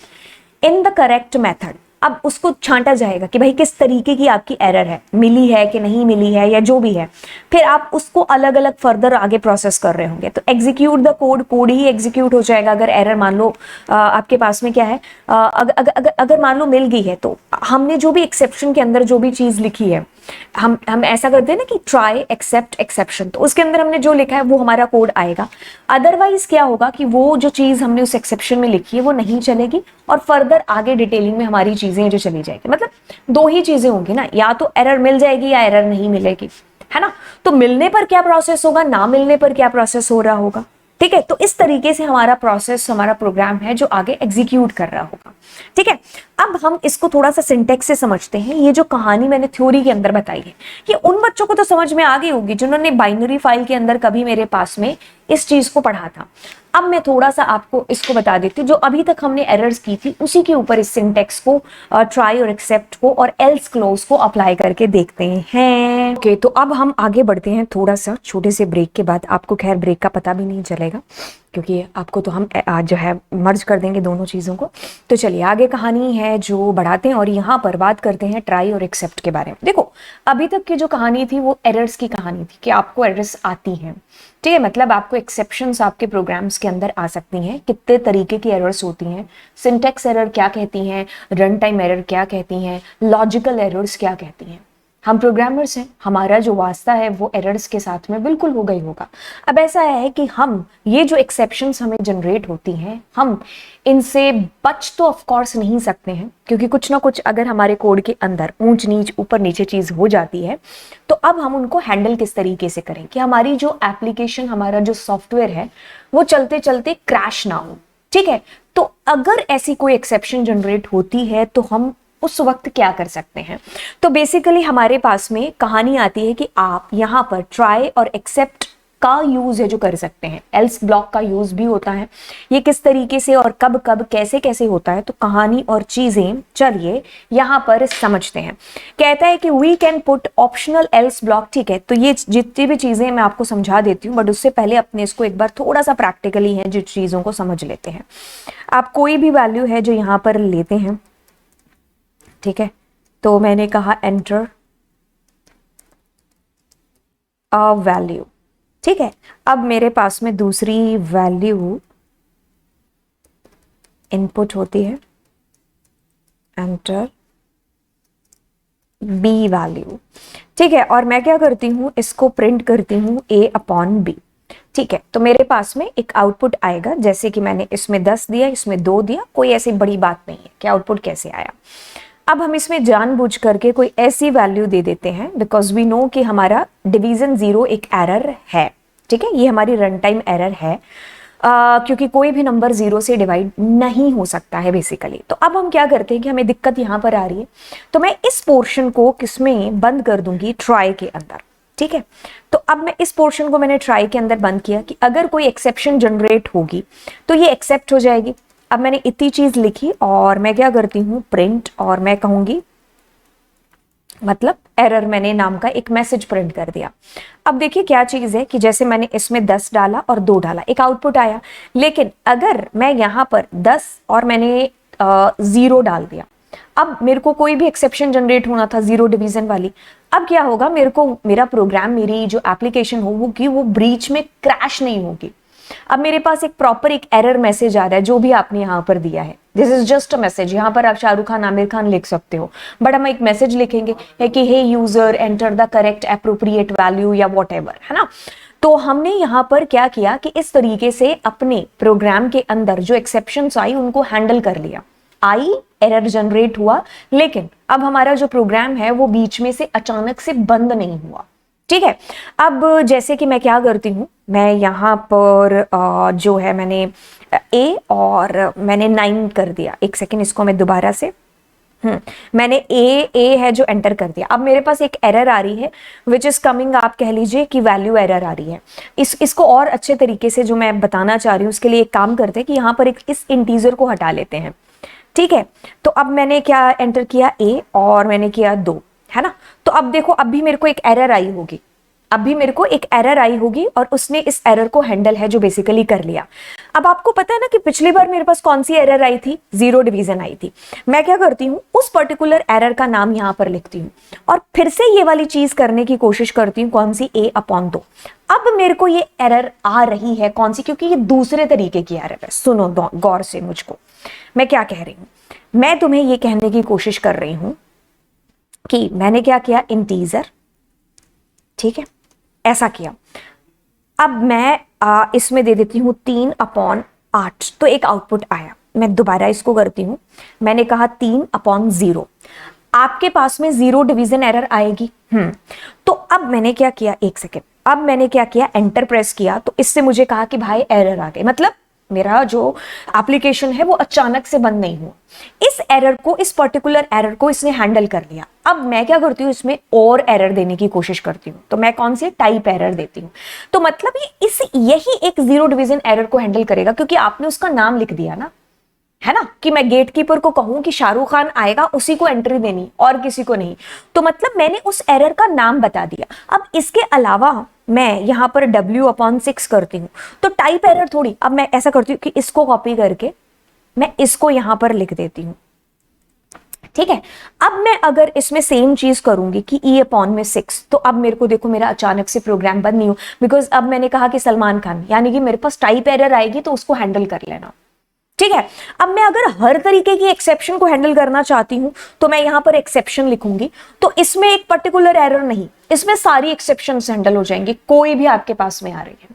in the correct method. अब उसको छांटा जाएगा कि भाई किस तरीके की आपकी एरर है, मिली है कि नहीं मिली है या जो भी है, फिर आप उसको अलग अलग फर्दर आगे प्रोसेस कर रहे होंगे। तो execute the code, code he execute हो जाएगा। अगर एरर मान लो आपके पास में क्या है, अगर मान लो मिल गई है, तो हमने जो भी एक्सेप्शन के अंदर जो भी चीज लिखी है, हम ऐसा करते हैं ना कि ट्राई एक्सेप्ट एक्सेप्शन, तो उसके अंदर हमने जो लिखा है वो हमारा कोड आएगा। अदरवाइज क्या होगा कि वो जो चीज हमने उस एक्सेप्शन में लिखी है वो नहीं चलेगी, और फर्दर आगे डिटेलिंग में हमारी चीजें जो चली जाएगी। मतलब दो ही चीजें होंगी ना, या तो एरर मिल जाएगी या एरर नहीं मिलेगी, है ना। तो मिलने पर क्या प्रोसेस होगा, ना मिलने पर क्या प्रोसेस हो रहा होगा। ठीक है, तो इस तरीके से हमारा प्रोसेस, हमारा प्रोग्राम है जो आगे एग्जीक्यूट कर रहा होगा। ठीक है, अब हम इसको थोड़ा सा सिंटेक्स से समझते हैं। ये जो कहानी मैंने थ्योरी के अंदर बताई है, ये उन बच्चों को तो समझ में आ गई होगी जिन्होंने बाइनरी फाइल के अंदर कभी मेरे पास में इस चीज को पढ़ा था। अब मैं थोड़ा सा आपको इसको बता देती हूँ, जो अभी तक हमने एरर्स की थी उसी के ऊपर इस सिंटेक्स को, ट्राई और एक्सेप्ट को और एल्स क्लोज को अप्लाई करके देखते हैं। ओके, तो अब हम आगे बढ़ते हैं थोड़ा सा छोटे से ब्रेक के बाद। आपको खैर ब्रेक का पता भी नहीं चलेगा क्योंकि आपको तो हम आज जो है मर्ज कर देंगे दोनों चीज़ों को। तो चलिए आगे कहानी है जो बढ़ाते हैं और यहाँ पर बात करते हैं ट्राई और एक्सेप्ट के बारे में। देखो, अभी तक की जो कहानी थी वो एरर्स की कहानी थी कि आपको एरर्स आती हैं। ठीक है, मतलब आपको एक्सेप्शंस आपके प्रोग्राम्स के अंदर आ सकती हैं। कितने तरीके की एरर्स होती हैं, सिंटेक्स एरर क्या कहती हैं, रन टाइम एरर क्या कहती हैं, लॉजिकल एरर्स क्या कहती हैं। हम प्रोग्रामर्स हैं, हमारा जो वास्ता है वो एरर्स के साथ में बिल्कुल हो गई होगा। अब ऐसा है कि हम ये जो एक्सेप्शंस हमें जनरेट होती हैं, हम इनसे बच तो ऑफ कोर्स नहीं सकते हैं, क्योंकि कुछ ना कुछ अगर हमारे कोड के अंदर ऊंच नीच ऊपर नीचे चीज हो जाती है, तो अब हम उनको हैंडल किस तरीके से करें कि हमारी जो एप्लीकेशन, हमारा जो सॉफ्टवेयर है वो चलते चलते क्रैश ना हो। ठीक है, तो अगर ऐसी कोई एक्सेप्शन जनरेट होती है तो हम उस वक्त क्या कर सकते हैं। तो बेसिकली हमारे पास में कहानी आती है कि आप यहाँ पर ट्राई और एक्सेप्ट का यूज है जो कर सकते हैं, एल्स ब्लॉक का यूज भी होता है। ये किस तरीके से और कब कब कैसे कैसे होता है, तो कहानी और चीजें चलिए यहां पर समझते हैं। कहता है कि we can put optional else block, ठीक है। तो ये जितनी भी चीजें मैं आपको समझा देती हूँ, बट उससे पहले अपने इसको एक बार थोड़ा सा प्रैक्टिकली है जो चीजों को समझ लेते हैं। आप कोई भी वैल्यू है जो यहां पर लेते हैं, ठीक है, तो मैंने कहा एंटर अ वैल्यू, ठीक है। अब मेरे पास में दूसरी वैल्यू इनपुट होती है, एंटर बी वैल्यू, ठीक है। और मैं क्या करती हूं, इसको प्रिंट करती हूं a अपॉन बी, ठीक है। तो मेरे पास में एक आउटपुट आएगा, जैसे कि मैंने इसमें 10 दिया, इसमें 2 दिया, कोई ऐसी बड़ी बात नहीं है कि आउटपुट कैसे आया। अब हम इसमें जानबूझ करके कोई ऐसी वैल्यू दे देते हैं, बिकॉज वी नो कि हमारा डिवीजन 0 एक एरर है, ठीक है, ये हमारी रन टाइम एरर है, क्योंकि कोई भी नंबर 0 से डिवाइड नहीं हो सकता है बेसिकली। तो अब हम क्या करते हैं कि हमें दिक्कत यहां पर आ रही है, तो मैं इस पोर्शन को किसमें बंद कर दूंगी, ट्राई के अंदर, ठीक है। तो अब मैं इस पोर्शन को मैंने ट्राई के अंदर बंद किया कि अगर कोई एक्सेप्शन जनरेट होगी तो ये एक्सेप्ट हो जाएगी। अब मैंने इतनी चीज लिखी और मैं क्या करती हूं, प्रिंट, और मैं कहूंगी मतलब एरर, मैंने नाम का एक मैसेज प्रिंट कर दिया। अब देखिए क्या चीज है कि जैसे मैंने इसमें 10 डाला और 2 डाला, एक आउटपुट आया। लेकिन अगर मैं यहां पर 10 और मैंने 0 डाल दिया, अब मेरे को कोई भी एक्सेप्शन जनरेट होना था 0 डिवीजन वाली, अब क्या होगा, मेरे को मेरा प्रोग्राम, मेरी जो एप्लीकेशन होगी वो ब्रीच में क्रैश नहीं होगी। अब मेरे पास एक प्रॉपर एक एरर मैसेज आ रहा है जो भी आपने यहां पर दिया है, this is just a message. यहां पर आप शाहरुख खान, आमिर खान लिख सकते हो, बट हम एक मैसेज लिखेंगे है कि hey user enter the correct appropriate value या वॉट एवर, है ना। तो हमने यहां पर क्या किया कि इस तरीके से अपने प्रोग्राम के अंदर जो एक्सेप्शंस आई उनको हैंडल कर लिया। आई, एरर जनरेट हुआ, लेकिन अब हमारा जो प्रोग्राम है वो बीच में से अचानक से बंद नहीं हुआ, ठीक है। अब जैसे कि मैं क्या करती हूं, मैं यहां पर जो है मैंने ए और मैंने 9 कर दिया। एक सेकेंड, इसको मैं दोबारा से मैंने ए है जो एंटर कर दिया। अब मेरे पास एक एरर आ रही है विच इज कमिंग, आप कह लीजिए कि वैल्यू एरर आ रही है। इसको और अच्छे तरीके से जो मैं बताना चाह रही हूं उसके लिए एक काम करते हैं कि यहां पर एक इस इंटीजर को हटा लेते हैं, ठीक है। तो अब मैंने क्या एंटर किया, ए और मैंने किया 2, है ना। तो अब देखो, अब भी मेरे को एक एरर आई होगी, अब भी मेरे को एक एरर आई होगी और उसने इस एरर को हैंडल है जो बेसिकली कर लिया। अब आपको पता है ना कि पिछली बार मेरे पास कौन सी एरर आई थी, 0 डिवीजन आई थी। मैं क्या करती हूं, उस पर्टिकुलर एरर का नाम यहां पर लिखती हूं और फिर से ये वाली चीज करने की कोशिश करती हूं, कौन सी, a अपॉन 2। अब मेरे को ये एरर आ रही है कौन सी, क्योंकि ये दूसरे तरीके की एरर है। सुनो गौर से मुझको, मैं क्या कह रही हूं, मैं तुम्हें ये कहने की कोशिश कर रही हूं कि मैंने क्या किया, इंटीजर, ठीक है, ऐसा किया। अब मैं इसमें दे देती हूं 3 अपॉन 8, तो एक आउटपुट आया। मैं दोबारा इसको करती हूं, मैंने कहा 3 अपॉन 0, आपके पास में 0 डिवीजन एरर आएगी। तो अब मैंने क्या किया, एक सेकेंड, अब मैंने क्या किया, एंटर प्रेस किया, तो इससे मुझे कहा कि भाई एरर आ गई, मतलब मेरा जो एप्लीकेशन है वो अचानक से बंद नहीं हुआ। इस एरर को, इस पर्टिकुलर एरर को इसने हैंडल कर लिया। अब मैं क्या करती हूँ, इसमें और एरर देने की कोशिश करती हूँ, तो मैं कौन सी टाइप एरर देती हूँ। तो मतलब यही एक 0 डिवीजन एरर को हैंडल करेगा, क्योंकि आपने उसका नाम लिख दिया ना, है ना, कि मैं गेटकीपर को कहूं कि शाहरुख खान आएगा, उसी को एंट्री देनी और किसी को नहीं। तो मतलब मैंने उस एरर का नाम बता दिया। अब इसके अलावा मैं यहां पर W/6 करती हूं, तो टाइप एरर थोड़ी, अब मैं ऐसा करती हूं कि इसको कॉपी करके मैं इसको यहां पर लिख देती हूं, ठीक है। अब मैं अगर इसमें सेम चीज करूंगी कि E/6, तो अब मेरे को देखो, मेरा अचानक से प्रोग्राम बंद नहीं हो, बिकॉज अब मैंने कहा कि सलमान खान, यानी कि मेरे पास टाइप एरर आएगी तो उसको हैंडल कर लेना, ठीक है। अब मैं अगर हर तरीके की एक्सेप्शन को हैंडल करना चाहती हूं तो मैं यहां पर एक्सेप्शन लिखूंगी, तो इसमें एक पर्टिकुलर एरर नहीं, इसमें सारी एक्सेप्शंस हैंडल हो जाएंगी, कोई भी आपके पास में आ रही है,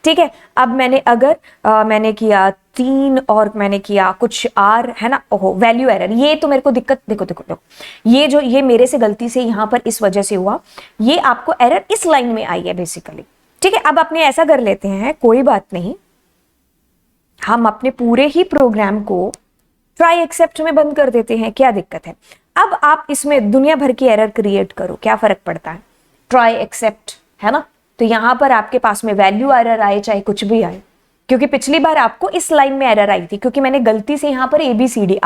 ठीक है। अब मैंने अगर मैंने किया 3 और मैंने किया कुछ आर, है ना, ओहो वैल्यू एरर, ये तो मेरे को दिक्कत, देखो देखो देखो, ये मेरे से गलती से यहां पर इस वजह से हुआ, ये आपको एरर इस लाइन में आई है बेसिकली, ठीक है। अब अपने ऐसा कर लेते हैं, कोई बात नहीं, हम अपने पूरे ही प्रोग्राम को ट्राई एक्सेप्ट में बंद कर देते हैं, क्या दिक्कत है। अब आप इसमें दुनिया भर की एरर क्रिएट करो, क्या फर्क पड़ता है, ट्राई एक्सेप्ट है ना। तो यहां पर आपके पास में वैल्यू एरर आए चाहे कुछ भी आए, क्योंकि पिछली बार आपको इस लाइन में एरर आई थी क्योंकि मैंने गलती से यहां पर एबीसीडी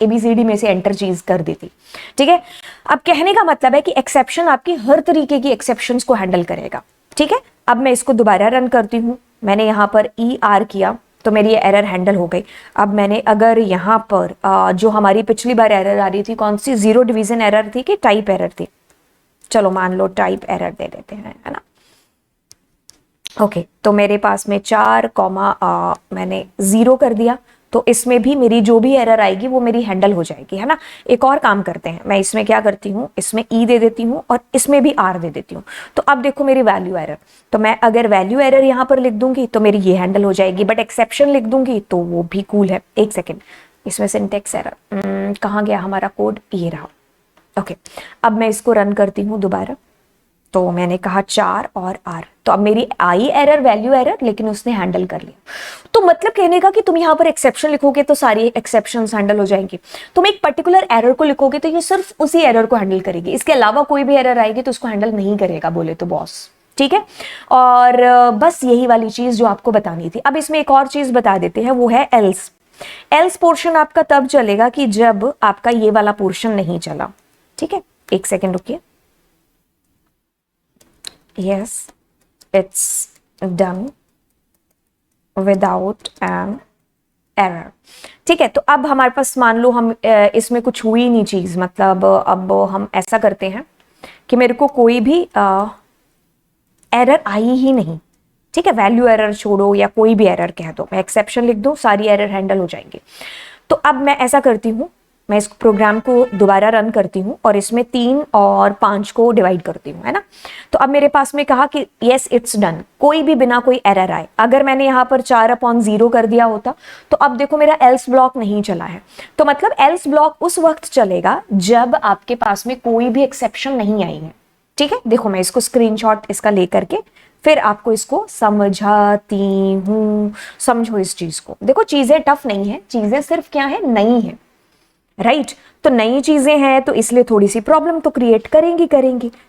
एबीसीडी में से एंटर चीज कर दी थी, ठीक है। अब कहने का मतलब है कि एक्सेप्शन आपकी हर तरीके की एक्सेप्शंस को हैंडल करेगा, ठीक है। अब मैं इसको दोबारा रन करती हूं, मैंने यहां पर ER किया तो मेरी ये एरर हैंडल हो गई। अब मैंने अगर यहाँ पर जो हमारी पिछली बार एरर आ रही थी, कौन सी, जीरो डिवीजन एरर थी कि टाइप एरर थी, चलो मान लो टाइप एरर दे देते हैं, है ना। ओके, तो मेरे पास में 4 कॉमा मैंने 0 कर दिया, तो इसमें भी मेरी जो भी एरर आएगी वो मेरी हैंडल हो जाएगी, है ना। एक और काम करते हैं, मैं इसमें क्या करती हूँ, इसमें E दे देती हूँ और इसमें भी R दे देती हूँ। तो अब देखो मेरी वैल्यू एरर, तो मैं अगर वैल्यू एरर यहाँ पर लिख दूंगी तो मेरी ये हैंडल हो जाएगी, बट एक्सेप्शन लिख दूंगी तो वो भी कूल है। एक सेकेंड, इसमें सिंटेक्स एरर कहाँ गया हमारा कोड, ये रहा। ओके, अब मैं इसको रन करती हूँ दोबारा, तो मैंने कहा 4 और R, तो अब मेरी आई एरर वैल्यू एरर, लेकिन उसने हैंडल कर लिया। तो मतलब कहने का कि तुम यहाँ पर एक्सेप्शन लिखोगे तो सारी एक्सेप्शंस हैंडल हो जाएंगी, तुम एक पर्टिकुलर एरर को लिखोगे तो ये सिर्फ उसी एरर को हैंडल करेगी, इसके अलावा कोई भी एरर आएगी तो उसको हैंडल नहीं करेगा, बोले तो बॉस, ठीक है। और बस यही वाली चीज जो आपको बतानी थी। अब इसमें एक और चीज बता देते हैं, वो है एल्स। एल्स पोर्शन आपका तब चलेगा कि जब आपका ये वाला पोर्शन नहीं चला, ठीक है। एक सेकेंड रुकिए, yes it's done without an error, ठीक है। तो अब हमारे पास मान लो हम इसमें कुछ हुई नहीं चीज, मतलब अब हम ऐसा करते हैं कि मेरे को कोई भी एरर आई ही नहीं, ठीक है। वैल्यू एरर छोड़ो या कोई भी एरर कह दो, मैं एक्सेप्शन लिख दूं, सारी एरर हैंडल हो जाएंगे। तो अब मैं ऐसा करती हूं, मैं इस प्रोग्राम को दोबारा रन करती हूँ और इसमें 3 और 5 को डिवाइड करती हूँ, है ना। तो अब मेरे पास में कहा कि यस इट्स डन, कोई भी बिना कोई एरर आए। अगर मैंने यहाँ पर 4/0 कर दिया होता तो अब देखो मेरा एल्स ब्लॉक नहीं चला है। तो मतलब एल्स ब्लॉक उस वक्त चलेगा जब आपके पास में कोई भी एक्सेप्शन नहीं आई है, ठीक है। देखो मैं इसको स्क्रीनशॉट इसका लेकर के फिर आपको इसको समझाती हूँ, समझो इस चीज को। देखो चीजें टफ नहीं है, चीजें सिर्फ क्या है, नई है, राइट। तो नई चीजें हैं तो इसलिए थोड़ी सी प्रॉब्लम तो क्रिएट करेंगी,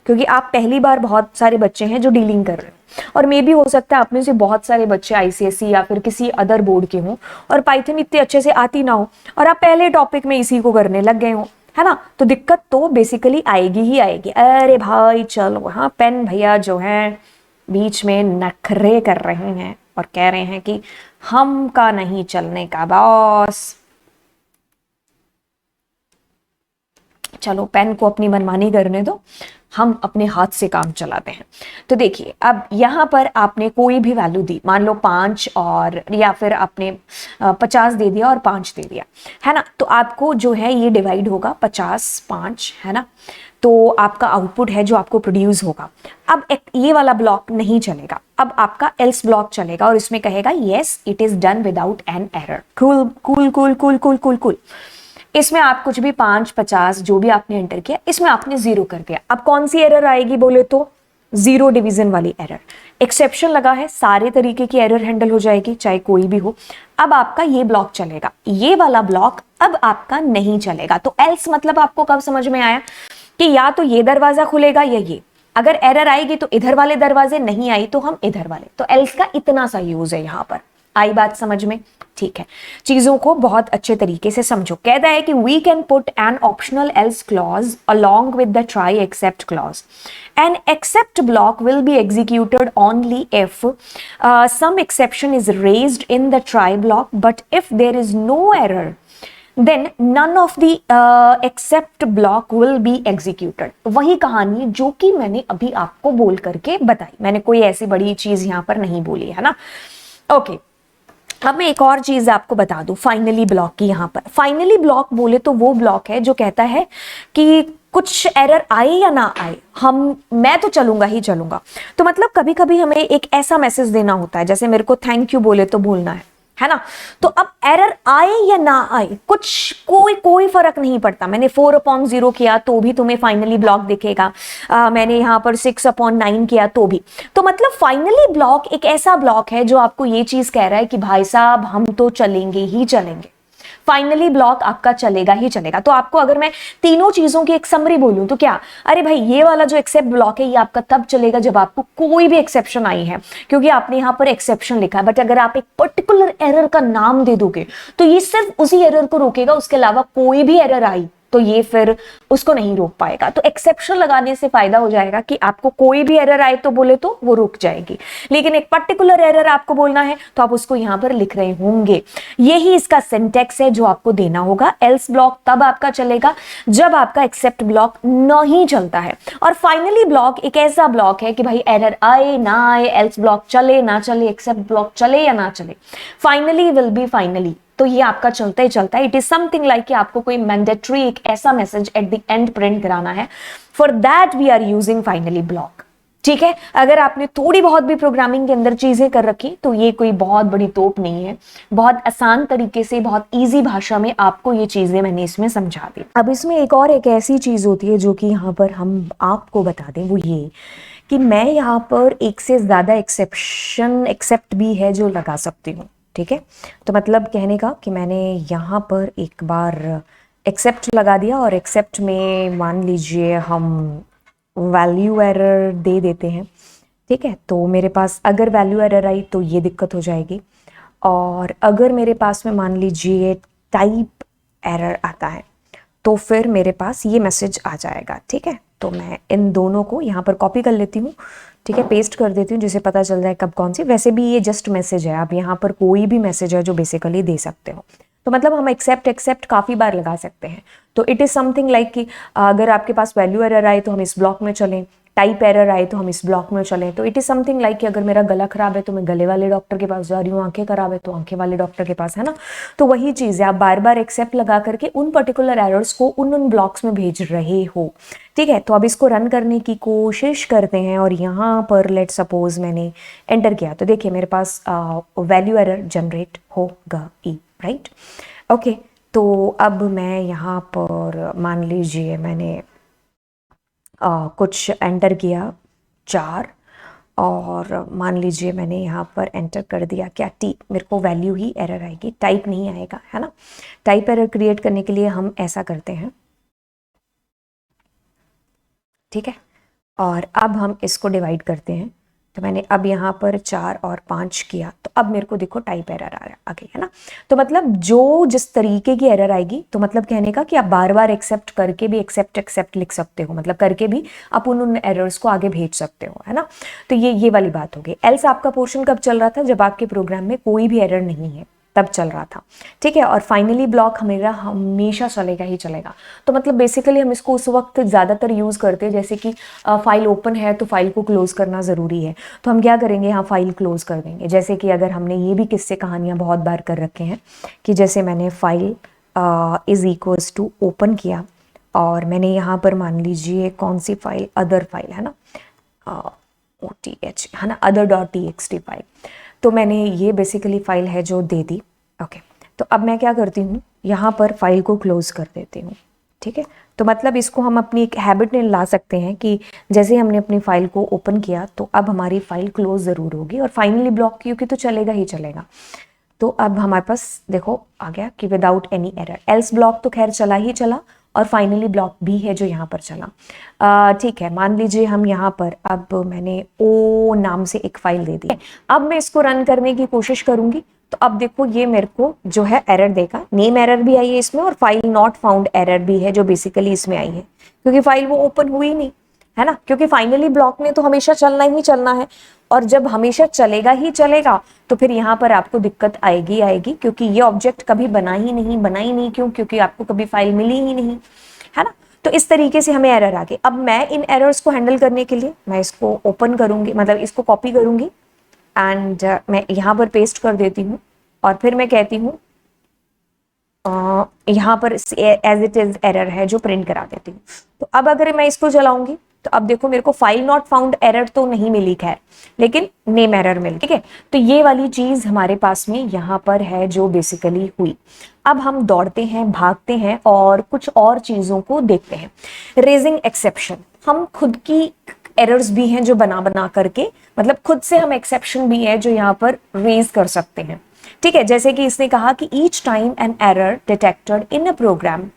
क्योंकि आप पहली बार, बहुत सारे बच्चे हैं जो डीलिंग कर रहे हैं, और मे भी हो सकता है आप में से बहुत सारे बच्चे ICSE या फिर किसी अदर बोर्ड के हों और पाइथन इतने अच्छे से आती ना हो और आप पहले टॉपिक में इसी को करने लग गए हो, है ना। तो दिक्कत तो बेसिकली आएगी ही आएगी। अरे भाई चलो, हाँ पेन भैया जो है बीच में नखरे कर रहे हैं और कह रहे हैं कि हम का नहीं चलने का बॉस। चलो पेन को अपनी मनमानी करने दो, हम अपने हाथ से काम चलाते हैं। तो देखिए अब यहाँ पर आपने कोई भी वैल्यू दी, मान लो 5 और या फिर आपने 50 दे दिया और 5 दे दिया, है ना। तो आपको जो है ये डिवाइड होगा 50/5, है ना। तो आपका आउटपुट है जो आपको प्रोड्यूस होगा। अब ये वाला ब्लॉक नहीं चलेगा, अब आपका एल्स ब्लॉक चलेगा और इसमें कहेगा yes it is done without an error. Cool cool cool cool cool cool cool. इसमें आप कुछ भी 5, 50 जो भी आपने एंटर किया, इसमें आपने 0 कर दिया। अब कौन सी एरर आएगी बोले तो जीरो डिवीजन वाली एरर। एक्सेप्शन लगा है, सारे तरीके की एरर हैंडल हो जाएगी चाहे कोई भी हो। अब आपका ये ब्लॉक चलेगा, ये वाला ब्लॉक अब आपका नहीं चलेगा। तो एल्स मतलब आपको कब समझ में आया कि या तो ये दरवाजा खुलेगा या ये, अगर एरर आएगी तो इधर वाले दरवाजे, नहीं आई तो हम इधर वाले। तो एल्स का इतना सा यूज है यहां पर। आई बात समझ में? ठीक है, चीजों को बहुत अच्छे तरीके से समझो। कहता है कि we can put an optional else clause along with the try except clause. An except block will be executed only if some exception is raised in the try block, but if there is no error then none of the except block will be executed. वही कहानी जो कि मैंने अभी आपको बोल करके बताई, मैंने कोई ऐसी बड़ी चीज यहां पर नहीं बोली है ना. ओके, अब मैं एक और चीज आपको बता दूं फाइनली ब्लॉक की. यहां पर फाइनली ब्लॉक बोले तो वो ब्लॉक है जो कहता है कि कुछ एरर आए या ना आए, मैं तो चलूंगा ही चलूंगा. तो मतलब कभी कभी हमें एक ऐसा मैसेज देना होता है, जैसे मेरे को थैंक यू बोले तो बोलना है ना. तो अब एरर आए या ना आए कोई फर्क नहीं पड़ता. मैंने 4/0 किया तो भी तुम्हें फाइनली ब्लॉक दिखेगा, मैंने यहाँ पर 6/9 किया तो भी. तो मतलब फाइनली ब्लॉक एक ऐसा ब्लॉक है जो आपको ये चीज कह रहा है कि भाई साहब हम तो चलेंगे ही चलेंगे. फाइनली ब्लॉक आपका चलेगा ही चलेगा। तो आपको अगर मैं तीनों चीजों की एक समरी बोलूं तो क्या, अरे भाई ये वाला जो एक्सेप्ट ब्लॉक है ये आपका तब चलेगा जब आपको कोई भी एक्सेप्शन आई है, क्योंकि आपने यहां पर एक्सेप्शन लिखा है। बट अगर आप एक पर्टिकुलर एरर का नाम दे दोगे तो ये सिर्फ उसी एरर को रोकेगा, उसके अलावा कोई भी एरर आई तो ये फिर उसको नहीं रोक पाएगा। तो एक्सेप्शन लगाने से फायदा हो जाएगा कि आपको कोई भी एरर आए तो बोले तो वो रुक जाएगी, लेकिन एक पर्टिकुलर एरर आपको बोलना है तो आप उसको यहां पर लिख रहे होंगे। यही इसका सिंटेक्स है जो आपको देना होगा। एल्स ब्लॉक तब आपका चलेगा जब आपका एक्सेप्ट ब्लॉक नहीं चलता है, और फाइनली ब्लॉक एक ऐसा ब्लॉक है कि भाई एरर आए ना आए, एल्स ब्लॉक चले ना चले, एक्सेप्ट ब्लॉक चले या ना चले, फाइनली विल बी फाइनली, तो ये आपका चलता ही चलता है। इट इज समथिंग लाइक कि आपको कोई मैंडेटरी एक ऐसा message at the end print कराना है, for that we are using finally block. ठीक है, अगर आपने थोड़ी बहुत भी प्रोग्रामिंग के अंदर चीजें कर रखी तो ये कोई बहुत बड़ी तोप नहीं है, बहुत आसान तरीके से, बहुत इजी भाषा में आपको ये चीजें मैंने इसमें समझा दी। अब इसमें एक ऐसी चीज होती है जो कि यहाँ पर हम आपको बता दें, वो ये कि मैं यहाँ पर एक से ज्यादा एक्सेप्ट भी है जो लगा सकती हूँ। ठीक है, तो मतलब कहने का कि मैंने यहाँ पर एक बार एक्सेप्ट लगा दिया, और एक्सेप्ट में मान लीजिए हम वैल्यू एरर दे देते हैं। ठीक है, तो मेरे पास अगर वैल्यू एरर आई तो ये दिक्कत हो जाएगी, और अगर मेरे पास में मान लीजिए टाइप एरर आता है तो फिर मेरे पास ये मैसेज आ जाएगा। ठीक है, तो मैं इन दोनों को यहाँ पर कॉपी कर लेती हूँ। ठीक है, पेस्ट कर देती हूँ जिससे पता चल जाए कब कौन सी। वैसे भी ये जस्ट मैसेज है, आप यहाँ पर कोई भी मैसेज है जो बेसिकली दे सकते हो। तो मतलब हम एक्सेप्ट काफ़ी बार लगा सकते हैं। तो इट इज़ समथिंग लाइक कि अगर आपके पास वैल्यू एरर आए तो हम इस ब्लॉक में चलें, टाइप एरर आए तो हम इस ब्लॉक में चलें। तो इट इज समथिंग लाइक कि अगर मेरा गला खराब है तो मैं गले वाले डॉक्टर के पास जा रही हूँ, आंखें खराब है तो आंखें वाले डॉक्टर के पास, है ना। तो वही चीज़ है, आप बार बार एक्सेप्ट लगा करके उन पर्टिकुलर एरर्स को उन ब्लॉक्स में भेज रहे हो। ठीक है, तो अब इसको रन करने की कोशिश करते हैं, और यहाँ पर लेट सपोज मैंने एंटर किया तो देखिए मेरे पास वैल्यू एरर जनरेट होगा ई, राइट। ओके, तो अब मैं यहाँ पर मान लीजिए मैंने कुछ एंटर किया 4, और मान लीजिए मैंने यहाँ पर एंटर कर दिया क्या, टी। मेरे को वैल्यू ही एरर आएगी, टाइप नहीं आएगा, है ना। टाइप एरर क्रिएट करने के लिए हम ऐसा करते हैं। ठीक है, और अब हम इसको डिवाइड करते हैं। तो मैंने अब यहाँ पर 4 और 5 किया, तो अब मेरे को देखो टाइप एरर आ गई, है ना। तो मतलब जो जिस तरीके की एरर आएगी, तो मतलब कहने का कि आप बार बार एक्सेप्ट करके भी एक्सेप्ट लिख सकते हो, मतलब करके भी आप उन एरर्स को आगे भेज सकते हो, है ना। तो ये वाली बात हो गई। एल्स आपका पोर्शन कब चल रहा था, जब आपके प्रोग्राम में कोई भी एरर नहीं है तब चल रहा था। ठीक है, और फाइनली ब्लॉक मेरा हमेशा चलेगा ही चलेगा। तो मतलब बेसिकली हम इसको उस वक्त ज़्यादातर यूज़ करते हैं जैसे कि फाइल ओपन है तो फाइल को क्लोज करना ज़रूरी है, तो हम क्या करेंगे, यहाँ फाइल क्लोज कर देंगे। जैसे कि अगर हमने ये भी किस्से कहानियाँ बहुत बार कर रखे हैं कि जैसे मैंने file is equals to open किया, और मैंने यहाँ पर मान लीजिए कौन सी फाइल, अदर फाइल, है ना, OTH, है ना, other.txt फाइल। तो मैंने ये बेसिकली फाइल है जो दे दी। ओके, तो अब मैं क्या करती हूँ, यहाँ पर फाइल को क्लोज कर देती हूँ। ठीक है, तो मतलब इसको हम अपनी एक हैबिट में ला सकते हैं कि जैसे हमने अपनी फाइल को ओपन किया तो अब हमारी फाइल क्लोज ज़रूर होगी, और फाइनली ब्लॉक क्योंकि तो चलेगा ही चलेगा। तो अब हमारे पास देखो आ गया कि without any error. Else block तो खैर चला ही चला, और फाइनली ब्लॉक भी है जो यहाँ पर चला। ठीक है, मान लीजिए हम यहाँ पर, अब मैंने ओ नाम से एक फाइल दे दी है। अब मैं इसको रन करने की कोशिश करूंगी, तो अब देखो ये मेरे को जो है एरर देगा, नेम एरर भी आई है इसमें, और फाइल नॉट फाउंड एरर भी है जो बेसिकली इसमें आई है, क्योंकि फाइल वो ओपन हुई नहीं, है ना। क्योंकि फाइनली ब्लॉक में तो हमेशा चलना ही चलना है, और जब हमेशा चलेगा ही चलेगा तो फिर यहाँ पर आपको दिक्कत आएगी, क्योंकि ये ऑब्जेक्ट कभी बना ही नहीं। क्यों? क्योंकि आपको कभी फाइल मिली ही नहीं, है ना। तो इस तरीके से हमें एरर आ गई। अब मैं इन एरर्स को हैंडल करने के लिए मैं इसको ओपन करूंगी, मतलब इसको कॉपी करूंगी, एंड मैं यहाँ पर पेस्ट कर देती हूँ, और फिर मैं कहती हूँ यहाँ पर एज इट इज एरर है जो प्रिंट करा देती हूँ। तो अब अगर मैं इसको चलाऊंगी तो अब देखो मेरे को फाइल नॉट फाउंड एरर तो नहीं मिली खैर, लेकिन नेम एरर मिल, ठीक है। तो ये वाली चीज हमारे पास में यहाँ पर है जो बेसिकली हुई। अब हम दौड़ते हैं, भागते हैं, और कुछ और चीजों को देखते हैं। रेजिंग एक्सेप्शन, हम खुद की एरर्स भी हैं जो बना करके, मतलब खुद से हम एक्सेप्शन भी है जो यहाँ पर रेज कर सकते हैं। ठीक है, जैसे कि इसने कहा कि each time an error detected in a program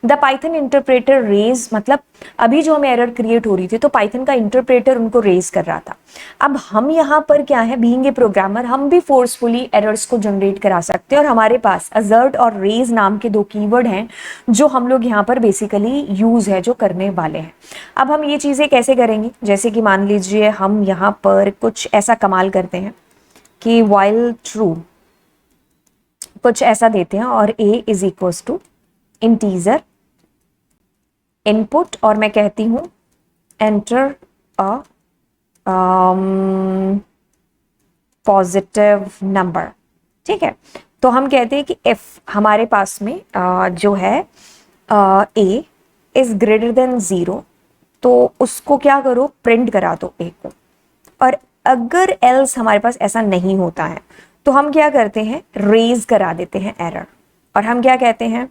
the Python interpreter raise, मतलब अभी जो हमें एरर क्रिएट हो रही थी तो पाइथन का इंटरप्रेटर उनको रेज कर रहा था। अब हम यहाँ पर क्या है, बीइंग ए प्रोग्रामर, हम भी फोर्सफुली एरर्स को जनरेट करा सकते हैं, और हमारे पास असर्ट और रेज नाम के दो कीवर्ड हैं जो हम लोग यहाँ पर बेसिकली यूज है जो करने वाले हैं। अब हम ये चीज़ें कैसे करेंगे, जैसे कि मान लीजिए हम यहाँ पर कुछ ऐसा कमाल करते हैं कि वाइल ट्रू कुछ ऐसा देते हैं और a is equals to integer input, और मैं कहती हूं एंटर अ पॉजिटिव नंबर। ठीक है, तो हम कहते हैं कि if हमारे पास में जो है a इज ग्रेटर देन 0, तो उसको क्या करो, प्रिंट करा दो a को। और अगर एल्स हमारे पास ऐसा नहीं होता है तो हम क्या करते हैं, रेज करा देते हैं एरर, और हम क्या कहते हैं,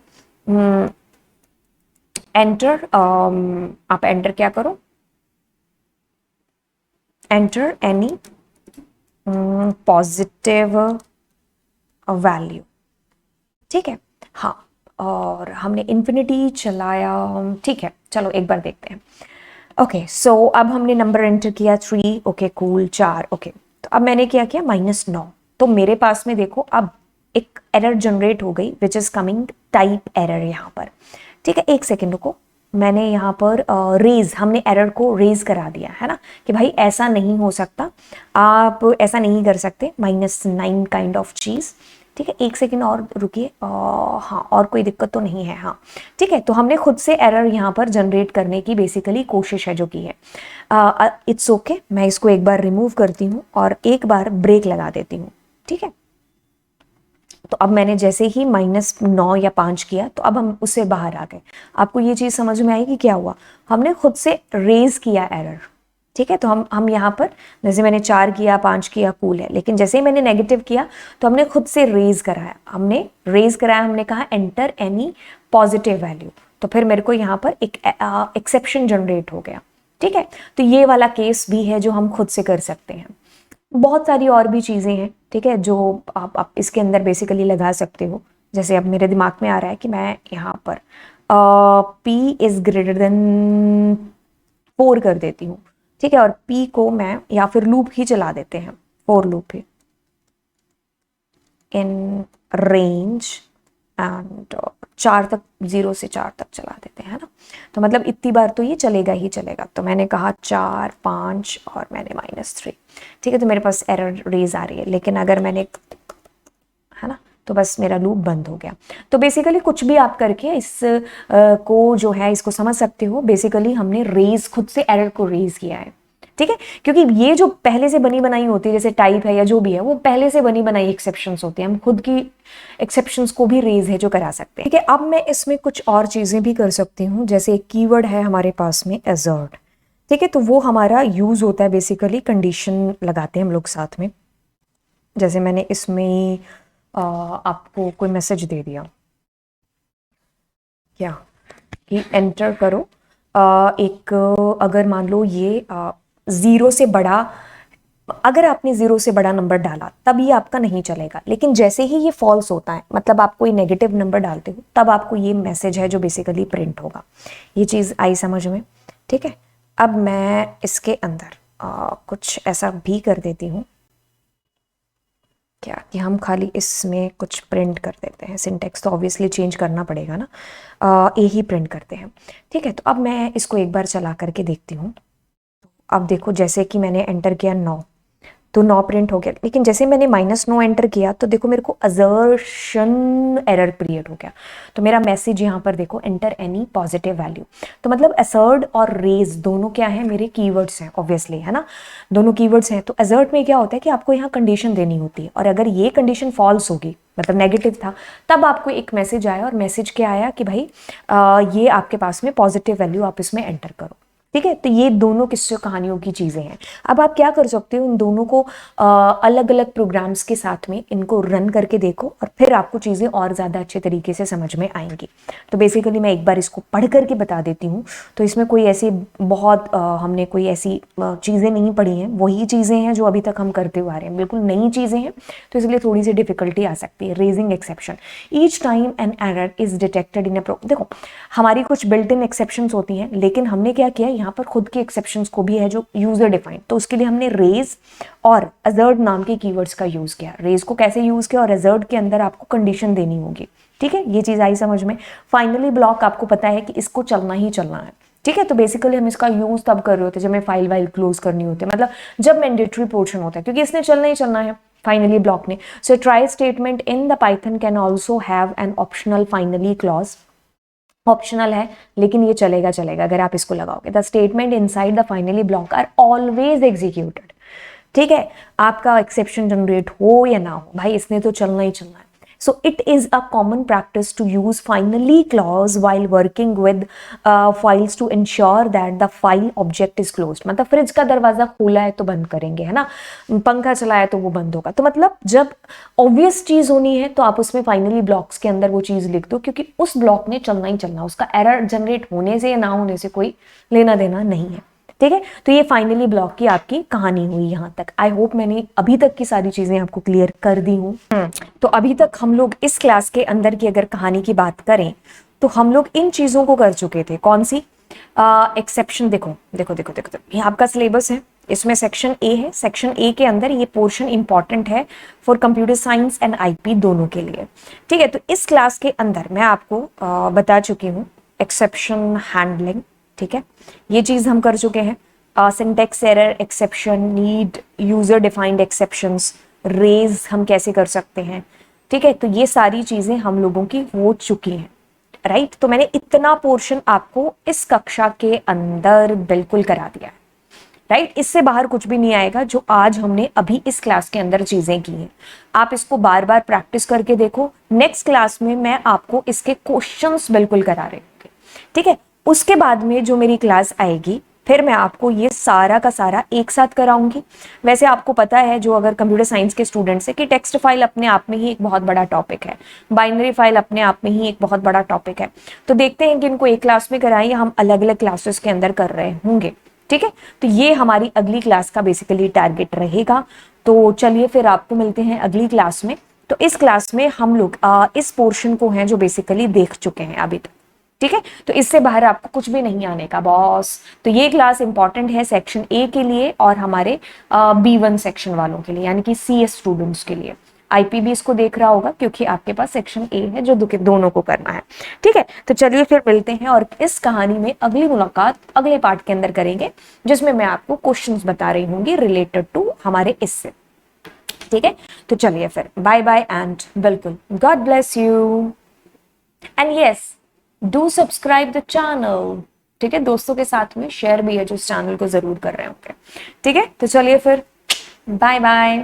एंटर, आप एंटर क्या करो, एंटर एनी पॉजिटिव वैल्यू। ठीक है, हाँ, और हमने इन्फिनिटी चलाया। ठीक है, चलो एक बार देखते हैं। ओके, सो अब हमने नंबर एंटर किया 3, ओके कूल, 4, ओके। तो अब मैंने क्या किया, -9, तो मेरे पास में देखो अब एक एरर जनरेट हो गई which is coming type error यहाँ पर। ठीक है, एक सेकेंड रुको, मैंने यहाँ पर रेज, हमने एरर को रेज करा दिया है ना, कि भाई ऐसा नहीं हो सकता, आप ऐसा नहीं कर सकते, -9 काइंड ऑफ चीज़। ठीक है, एक सेकेंड और रुकिए, हाँ, और कोई दिक्कत तो नहीं है, हाँ ठीक है। तो हमने खुद से एरर यहाँ पर जनरेट करने की बेसिकली कोशिश है जो की है। इट्स ओके, मैं इसको एक बार रिमूव करती हूँ और एक बार ब्रेक लगा देती हूँ। ठीक है, तो अब मैंने जैसे ही -9 या 5 किया तो अब हम उससे बाहर आ गए। आपको ये चीज़ समझ में आई कि क्या हुआ, हमने खुद से रेज किया एरर। ठीक है, तो हम यहाँ पर जैसे मैंने 4 किया, 5 किया, कूल है, लेकिन जैसे ही मैंने नेगेटिव किया तो हमने खुद से रेज कराया, हमने कहा एंटर एनी पॉजिटिव वैल्यू, तो फिर मेरे को यहाँ पर एक एक्सेप्शन जनरेट हो गया। ठीक है, तो ये वाला केस भी है जो हम खुद से कर सकते हैं। बहुत सारी और भी चीज़ें हैं, ठीक है, जो आप इसके अंदर बेसिकली लगा सकते हो। जैसे अब मेरे दिमाग में आ रहा है कि मैं यहाँ पर p इज ग्रेटर देन 4 कर देती हूँ। ठीक है, और p को मैं, या फिर लूप ही चला देते हैं, for loop he in range and 4 तक, 0 से 4 तक चला देते हैं ना, तो मतलब इतनी बार तो ये चलेगा ही चलेगा। तो मैंने कहा 4, 5 और मैंने -3। ठीक है, तो मेरे पास एरर रेज आ रही है, लेकिन अगर मैंने, है ना, तो बस मेरा लूप बंद हो गया। तो बेसिकली कुछ भी आप करके इस को जो है इसको समझ सकते हो। बेसिकली हमने रेज, खुद से एरर को रेज किया है। ठीक है, क्योंकि ये जो पहले से बनी बनाई होती है, जैसे टाइप है या जो भी है, वो पहले से बनी बनाई एक्सेप्शंस होती है, हम खुद की एक्सेप्शंस को भी रेज है जो करा सकते हैं। ठीक है, अब मैं इसमें कुछ और चीज़ें भी कर सकती हूँ, जैसे एक कीवर्ड है हमारे पास में असर्ट। ठीक है, तो वो हमारा यूज़ होता है बेसिकली, कंडीशन लगाते हैं हम लोग साथ में। जैसे मैंने इसमें आपको कोई मैसेज दे दिया क्या कि एंटर करो एक, अगर मान लो ये 0 से बड़ा, अगर आपने 0 से बड़ा नंबर डाला तब ये आपका नहीं चलेगा, लेकिन जैसे ही ये फॉल्स होता है, मतलब आप कोई नेगेटिव नंबर डालते हो, तब आपको ये मैसेज है जो बेसिकली प्रिंट होगा। ये चीज़ आई समझ में? ठीक है, अब मैं इसके अंदर कुछ ऐसा भी कर देती हूँ क्या कि हम खाली इसमें कुछ प्रिंट कर देते हैं। सिंटेक्स तो ऑब्वियसली चेंज करना पड़ेगा ना, ए ही प्रिंट करते हैं। ठीक है, तो अब मैं इसको एक बार चला करके देखती हूँ। अब देखो, जैसे कि मैंने एंटर किया 9, तो 9 प्रिंट हो गया, लेकिन जैसे मैंने -9 एंटर किया तो देखो मेरे को असर्शन एरर क्रिएट हो गया। तो मेरा मैसेज यहाँ पर देखो, एंटर एनी पॉजिटिव वैल्यू। तो मतलब असर्ट और रेज दोनों क्या है, मेरे कीवर्ड्स हैं ऑब्वियसली, है ना, दोनों कीवर्ड्स हैं। तो असर्ट में क्या होता है कि आपको यहाँ कंडीशन देनी होती है, और अगर ये कंडीशन फॉल्स होगी, मतलब नेगेटिव था, तब आपको एक मैसेज आया, और मैसेज क्या आया कि भाई ये आपके पास में पॉजिटिव वैल्यू आप इसमें एंटर करो। ठीक है। तो ये दोनों किस्से कहानियों की चीज़ें हैं। अब आप क्या कर सकते हो, उन दोनों को अलग अलग प्रोग्राम्स के साथ में इनको रन करके देखो और फिर आपको चीज़ें और ज़्यादा अच्छे तरीके से समझ में आएंगी। तो बेसिकली मैं एक बार इसको पढ़ करके बता देती हूँ। तो इसमें कोई ऐसी बहुत हमने कोई ऐसी चीज़ें नहीं पढ़ी हैं, वही चीज़ें हैं जो अभी तक हम करते हुए आ रहे हैं, बिल्कुल नई चीज़ें हैं। तो इसलिए थोड़ी सी डिफिकल्टी आ सकती है। Raising exception, each time an error is detected in देखो हमारी कुछ बिल्ट इन एक्सेप्शंस होती हैं, लेकिन हमने क्या किया यहाँ पर खुद के एक्सेप्शंस को भी है जो यूजर डिफाइंड, तो उसके लिए हमने रेज और अजर्ट नाम के कीवर्ड्स का यूज किया। रेज को कैसे यूज किया और अजर्ट के अंदर आपको कंडीशन देनी होगी। ठीक है, ये चीज आई समझ में। फाइनली ब्लॉक आपको पता है कि इसको चलना ही चलना है। ठीक है, तो बेसिकली हम इसका यूज तब कर रहे होते जब हमें फाइल वाइल क्लोज करनी होती है, मतलब जब मैंडेटरी पोर्शन होता है, क्योंकि इसने चलना ही चलना है फाइनली ब्लॉक ने। So try statement in the Python can also have an optional finally clause. Optional है लेकिन ये चलेगा चलेगा अगर आप इसको लगाओगे। The statement inside the finally block are always executed. ठीक है, आपका एक्सेप्शन जनरेट हो या ना हो, भाई इसने तो चलना ही चलना है। So it is a common practice to use finally clause while working with files to ensure that the file object is closed. मतलब फ्रिज का दरवाजा खोला है तो बंद करेंगे, है ना, पंखा चलाया तो वो बंद होगा। तो मतलब जब ऑब्वियस चीज होनी है तो आप उसमें फाइनली ब्लॉक्स के अंदर वो चीज लिख दो, क्योंकि उस ब्लॉक ने चलना ही चलना, उसका एरर जनरेट होने से या ना होने से कोई लेना देना नहीं है। ठीक है, तो ये फाइनली ब्लॉक की आपकी कहानी हुई यहां तक। आई होप मैंने अभी तक की सारी चीजें आपको क्लियर कर दी हूँ। तो अभी तक हम लोग इस क्लास के अंदर की अगर कहानी की बात करें तो हम लोग इन चीजों को कर चुके थे। कौन सी? एक्सेप्शन। देखो देखो देखो देखो, ये आपका सिलेबस है, इसमें सेक्शन ए है। सेक्शन ए के अंदर ये पोर्शन इंपॉर्टेंट है for computer science and IP दोनों के लिए। ठीक है, तो इस क्लास के अंदर मैं आपको बता चुकी हूँ एक्सेप्शन हैंडलिंग। ठीक है, ये चीज हम कर चुके हैं। Syntax error exception, need user defined exceptions, raise हम कैसे कर सकते हैं। ठीक है, तो ये सारी चीजें हम लोगों की हो चुकी हैं। राइट, तो मैंने इतना पोर्शन आपको इस कक्षा के अंदर बिल्कुल करा दिया है। राइट, इससे बाहर कुछ भी नहीं आएगा जो आज हमने अभी इस क्लास के अंदर चीजें की हैं। आप इसको बार बार प्रैक्टिस करके देखो। नेक्स्ट क्लास में मैं आपको इसके क्वेश्चंस बिल्कुल करा रही हूँ। ठीक है, उसके बाद में जो मेरी क्लास आएगी फिर मैं आपको ये सारा का सारा एक साथ कराऊंगी। वैसे आपको पता है जो अगर कंप्यूटर साइंस के स्टूडेंट्स है कि टेक्स्ट फाइल अपने आप में ही एक बहुत बड़ा टॉपिक है, बाइनरी फाइल अपने आप में ही एक बहुत बड़ा टॉपिक है। तो देखते हैं कि इनको एक क्लास में कराएं या हम अलग अलग क्लासेस के अंदर कर रहे होंगे। ठीक है, तो ये हमारी अगली क्लास का बेसिकली टारगेट रहेगा। तो चलिए फिर आपको मिलते हैं अगली क्लास में। तो इस क्लास में हम लोग इस पोर्शन को हैं जो बेसिकली देख चुके हैं अभी तक। ठीक है, तो इससे बाहर आपको कुछ भी नहीं आने का बॉस। तो ये क्लास इंपॉर्टेंट है सेक्शन ए के लिए और हमारे B1 सेक्शन वालों के लिए, यानी कि CS स्टूडेंट्स के लिए। आईपी भी इसको देख रहा होगा क्योंकि आपके पास सेक्शन ए है जो दोनों को करना है। ठीक है, तो चलिए फिर मिलते हैं और इस कहानी में अगली मुलाकात अगले पार्ट के अंदर करेंगे, जिसमें मैं आपको क्वेश्चंस बता रही होंगी रिलेटेड टू हमारे इससे। ठीक है, तो चलिए फिर बाय बाय एंड बिल्कुल God bless you and yes do subscribe the channel. ठीक है, दोस्तों के साथ में शेयर भी है जो इस चैनल को जरूर कर रहे होंगे। ठीक है, तो चलिए फिर बाय बाय।